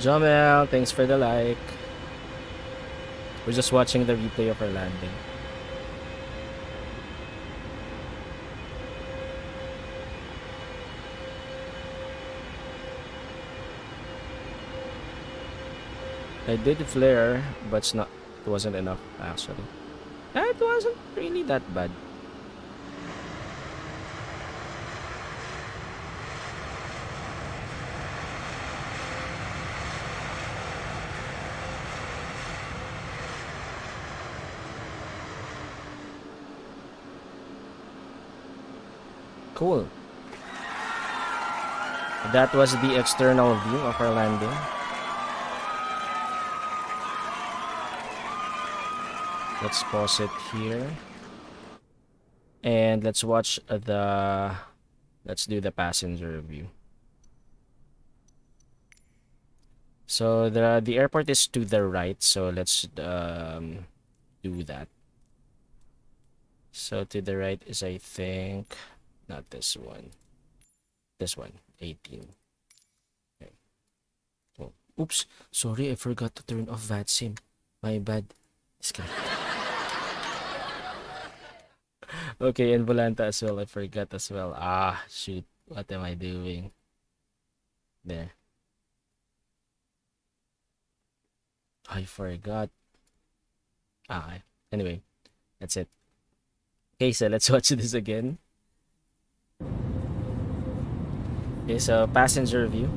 Jomel, thanks for the like. We're just watching the replay of our landing. I did flare, but it wasn't enough actually. It wasn't really that bad. Cool. That was the external view of our landing. Let's pause it here. And let's watch let's do the passenger view. So the airport is to the right, so let's do that. So to the right is, I think, not this one. This one, 18. Okay. Oh, oops, sorry, I forgot to turn off VATSIM. My bad. Okay, and Volanta as well, I forgot as well. Ah, shoot. What am I doing? There. I forgot. Anyway, that's it. Okay, so let's watch this again. Okay, so passenger view.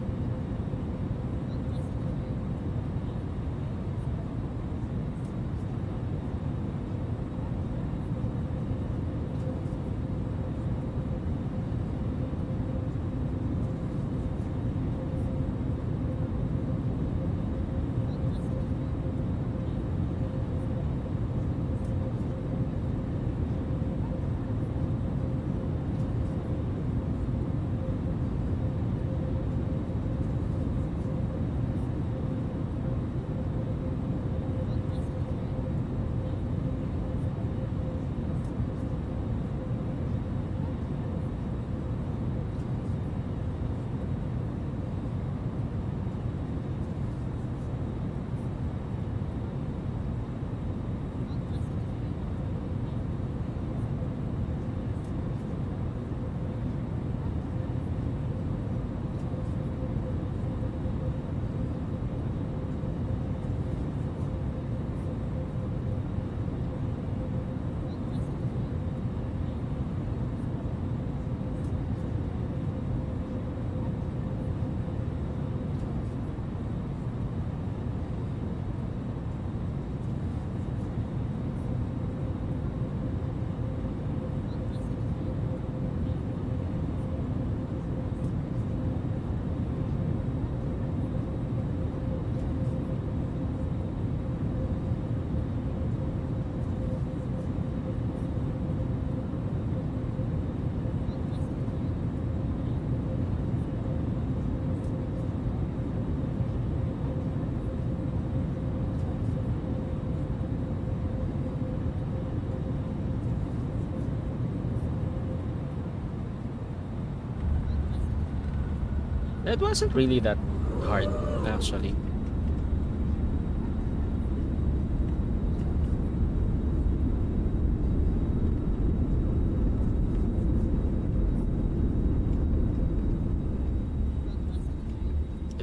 It wasn't really that hard, actually.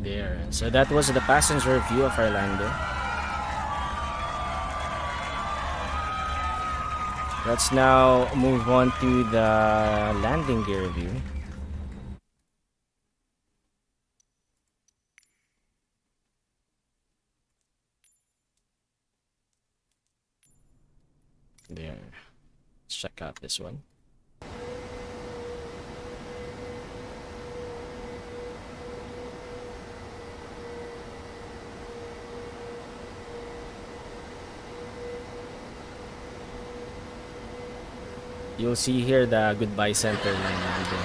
There. So that was the passenger view of our landing. Let's now move on to the landing gear view. There. Let's check out this one. You'll see here the goodbye center line landing.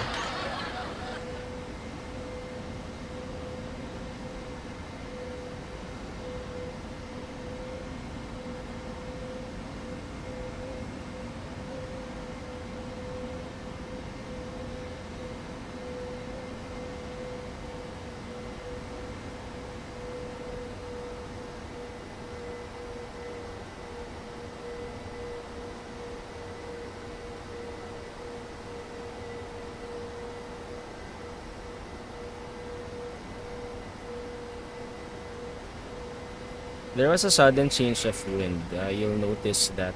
There was a sudden change of wind. You'll notice that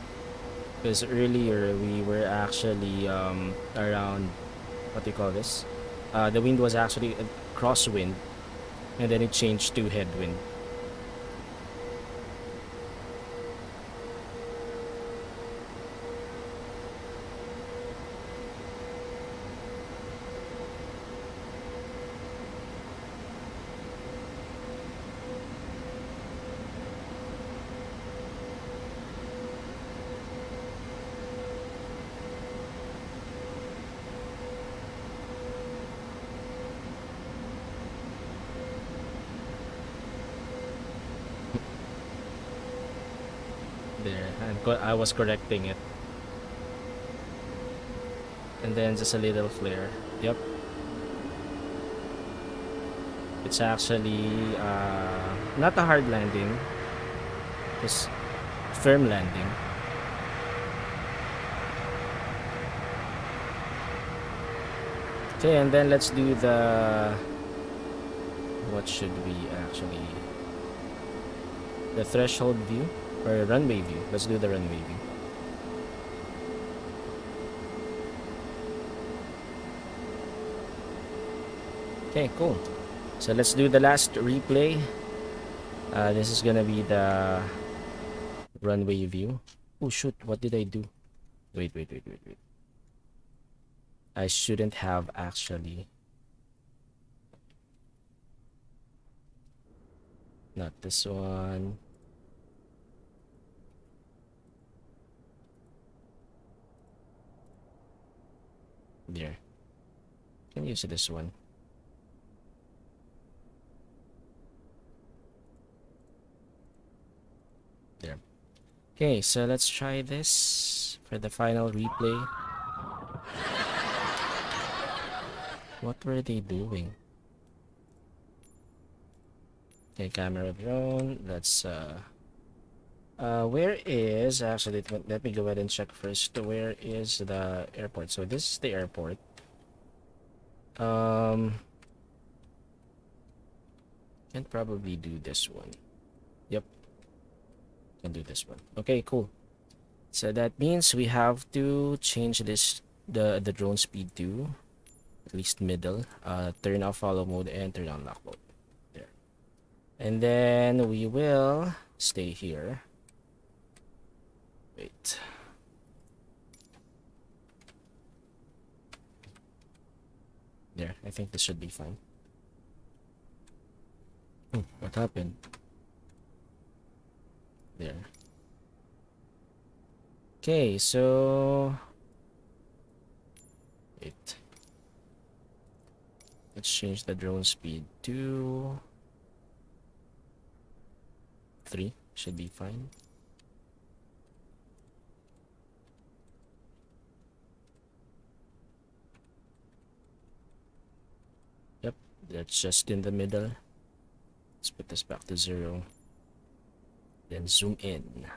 because earlier we were actually around, what do you call this? The wind was actually a crosswind, and then it changed to headwind. There, I was correcting it. And then just a little flare. Yep. It's actually not a hard landing. Just firm landing. Okay, and then let's do the... What should we actually... The threshold view? Or runway view. Let's do the runway view. Okay, cool. So let's do the last replay. This is gonna be the runway view. Oh shoot, what did I do? Wait. I shouldn't have actually. Not this one. There. Can use this one. There. Okay, so let's try this for the final replay. What were they doing? Okay, camera drone. Let's where is actually, let me go ahead and check first. Where is the airport? So this is the airport. Can probably do this one. Yep, can do this one. Okay, cool. So that means we have to change this the drone speed to at least middle. Turn off follow mode and turn on lock mode. There. And then we will stay here. Wait. There, I think this should be fine. Oh, what happened? There. Okay, so wait. Let's change the drone speed to 3. Should be fine. Yep, that's just in the middle. Let's put this back to 0. Then zoom in.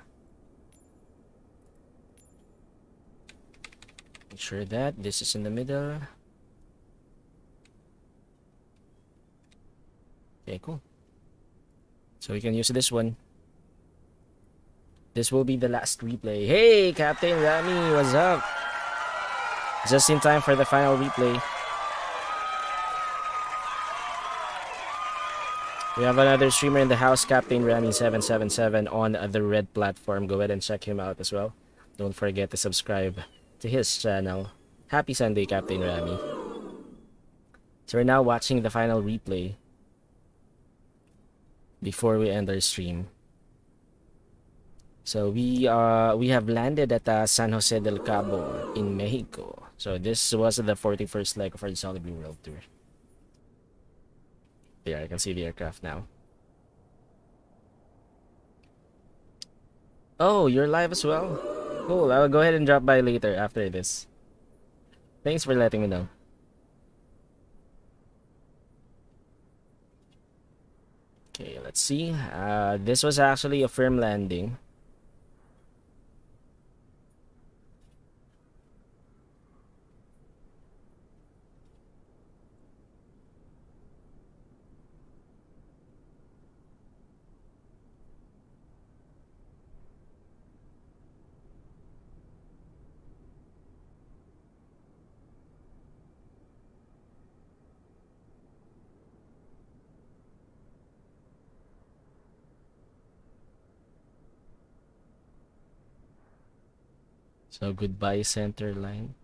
Make sure that this is in the middle. Okay, cool. So we can use this one. This will be the last replay. Hey, Captain Rami, what's up? Just in time for the final replay. We have another streamer in the house, Captain Rami777 on the red platform. Go ahead and check him out as well. Don't forget to subscribe to his channel. Happy Sunday, Captain Rami. So we're now watching the final replay before we end our stream. So we have landed at San Jose del Cabo in Mexico. So this was the 41st leg of our Jollibee World Tour. There, I can see the aircraft now. Oh, you're live as well? Cool, I will go ahead and drop by later after this. Thanks for letting me know. Okay, let's see. This was actually a firm landing. So goodbye center line.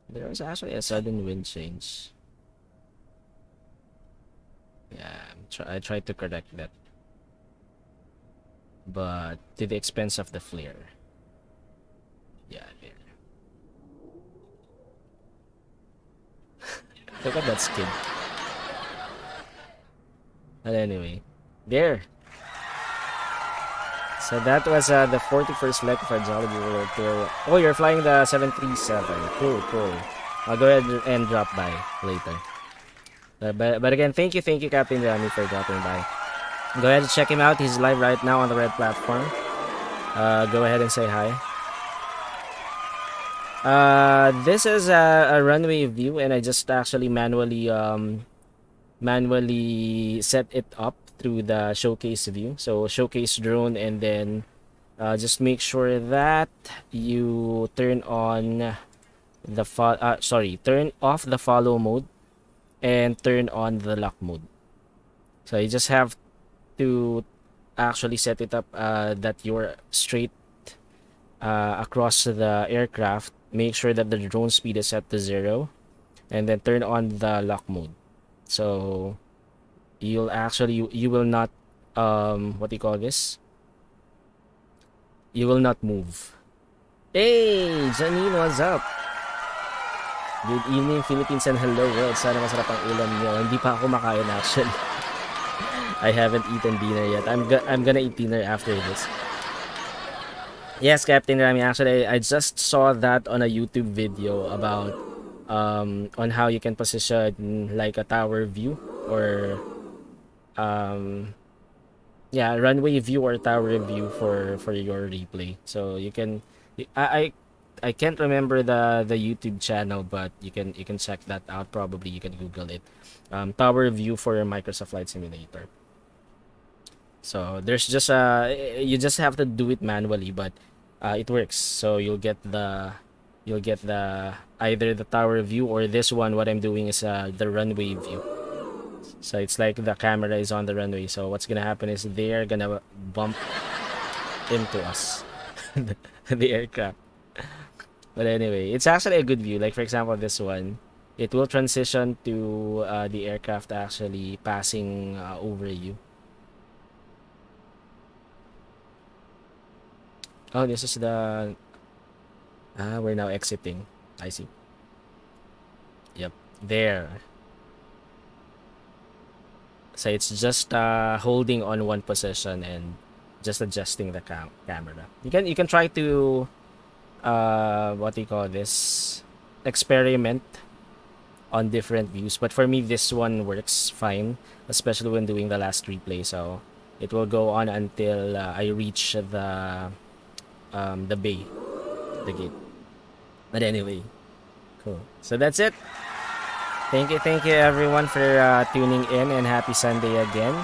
There was actually a sudden wind change. Yeah, I tried to correct that, but to the expense of the flare. Yeah, there. Look at that skid. But anyway, there. So that was the 41st leg of our Jollibee World Tour. Oh, you're flying the 737. Cool, cool. I'll go ahead and drop by later. But again, thank you, Captain Rami, for dropping by. Go ahead and check him out. He's live right now on the red platform. Go ahead and say hi. This is a runway view, and I just actually manually set it up through the showcase view. So showcase drone, and then Just make sure that you turn on the turn off the follow mode and turn on the lock mode. So you just have to actually set it up that you're straight across the aircraft. Make sure that the drone speed is set to 0 and then turn on the lock mode. So you'll actually you will not what do you call this? You will not move. Hey, Janine, what's up? Good evening, Philippines, and hello world. Sana masarap ang ulam niyo. Hindi pa ako makain actually. I haven't eaten dinner yet. I'm gonna eat dinner after this. Yes, Captain Rami. Actually, I just saw that on a YouTube video about on how you can position like a tower view or yeah, runway view or tower view for your replay. So you can I can't remember the YouTube channel, but you can check that out. Probably you can Google it. Tower view for Microsoft Flight Simulator. So there's just you just have to do it manually, but it works. So you'll get the either the tower view or this one. What I'm doing is the runway view. So it's like the camera is on the runway. So what's gonna happen is they're gonna bump into us, the aircraft. But anyway, it's actually a good view. Like for example, this one, it will transition to the aircraft actually passing over you. Oh, this is the we're now exiting. I see. Yep, there. So it's just holding on one position and just adjusting the camera. You can try to what do you call this, experiment on different views, but for me this one works fine, especially when doing the last replay. So it will go on until I reach the bay, the gate. But anyway, cool. So that's it. Thank you everyone for tuning in, and happy Sunday again.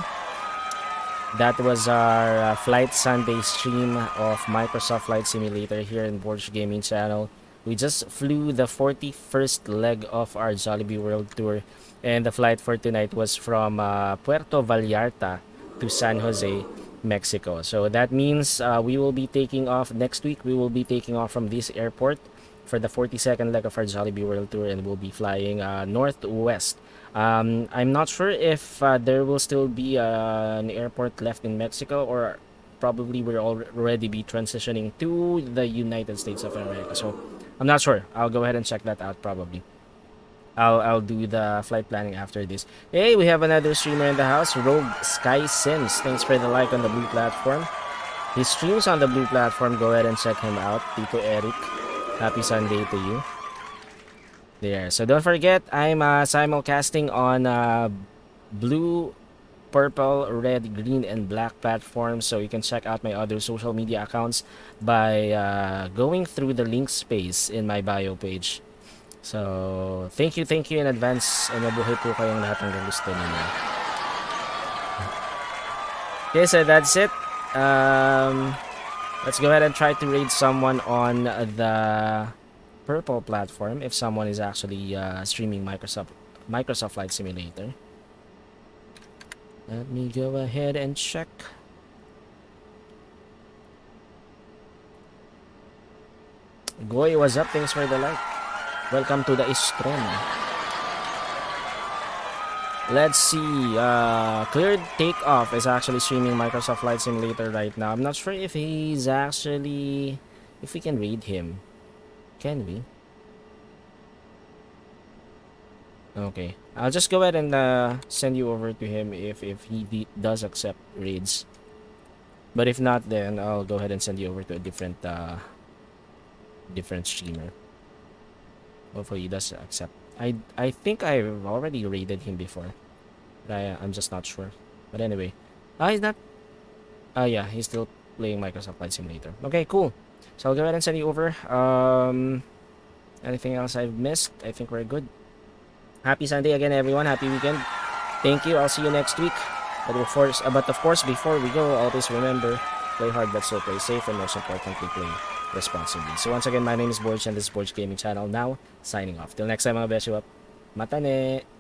That was our Flight Sunday stream of Microsoft Flight Simulator here in Borg Gaming channel. We just flew the 41st leg of our Jollibee World Tour, and the flight for tonight was from Puerto Vallarta to San Jose, Mexico. So that means we will be taking off next week. We will be taking off from this airport for the 42nd leg of our Jollibee World Tour, and we'll be flying northwest. I'm not sure if there will still be an airport left in Mexico, or probably we'll already be transitioning to the United States of America. So I'm not sure. I'll go ahead and check that out probably. I'll do the flight planning after this. Hey, we have another streamer in the house, Rogue Sky Sims. Thanks for the like on the blue platform. He streams on the blue platform. Go ahead and check him out. Tito Eric, happy Sunday to you. There. So don't forget, I'm simulcasting on blue, purple, red, green, and black platforms. So you can check out my other social media accounts by going through the link space in my bio page. So thank you in advance, and mabuhay po kayong lahat ng gusto niyo. Okay, so that's it. Let's go ahead and try to raid someone on the purple platform if someone is actually streaming Microsoft Flight Simulator. Let me go ahead and check. Goy, what's up? Thanks for the like. Welcome to the stream. Let's see. Cleared Takeoff is actually streaming Microsoft Flight Simulator right now. I'm not sure if he's actually, if we can raid him. Can we? Okay, I'll just go ahead and send you over to him if he does accept raids. But if not, then I'll go ahead and send you over to a different streamer. Hopefully he does accept. I think I've already raided him before, but I'm just not sure. But anyway, he's not. Yeah, he's still playing Microsoft Flight Simulator. Okay, cool. So I'll go ahead and send you over. Anything else I've missed? I think we're good. Happy Sunday again, everyone. Happy weekend. Thank you. I'll see you next week. But of course, before we go, always remember, play hard but still play safe, and most importantly, play responsibly. So once again, my name is Borg and this is Borg Gaming Channel. Now, signing off. Till next time mga Beshiewap. Matane!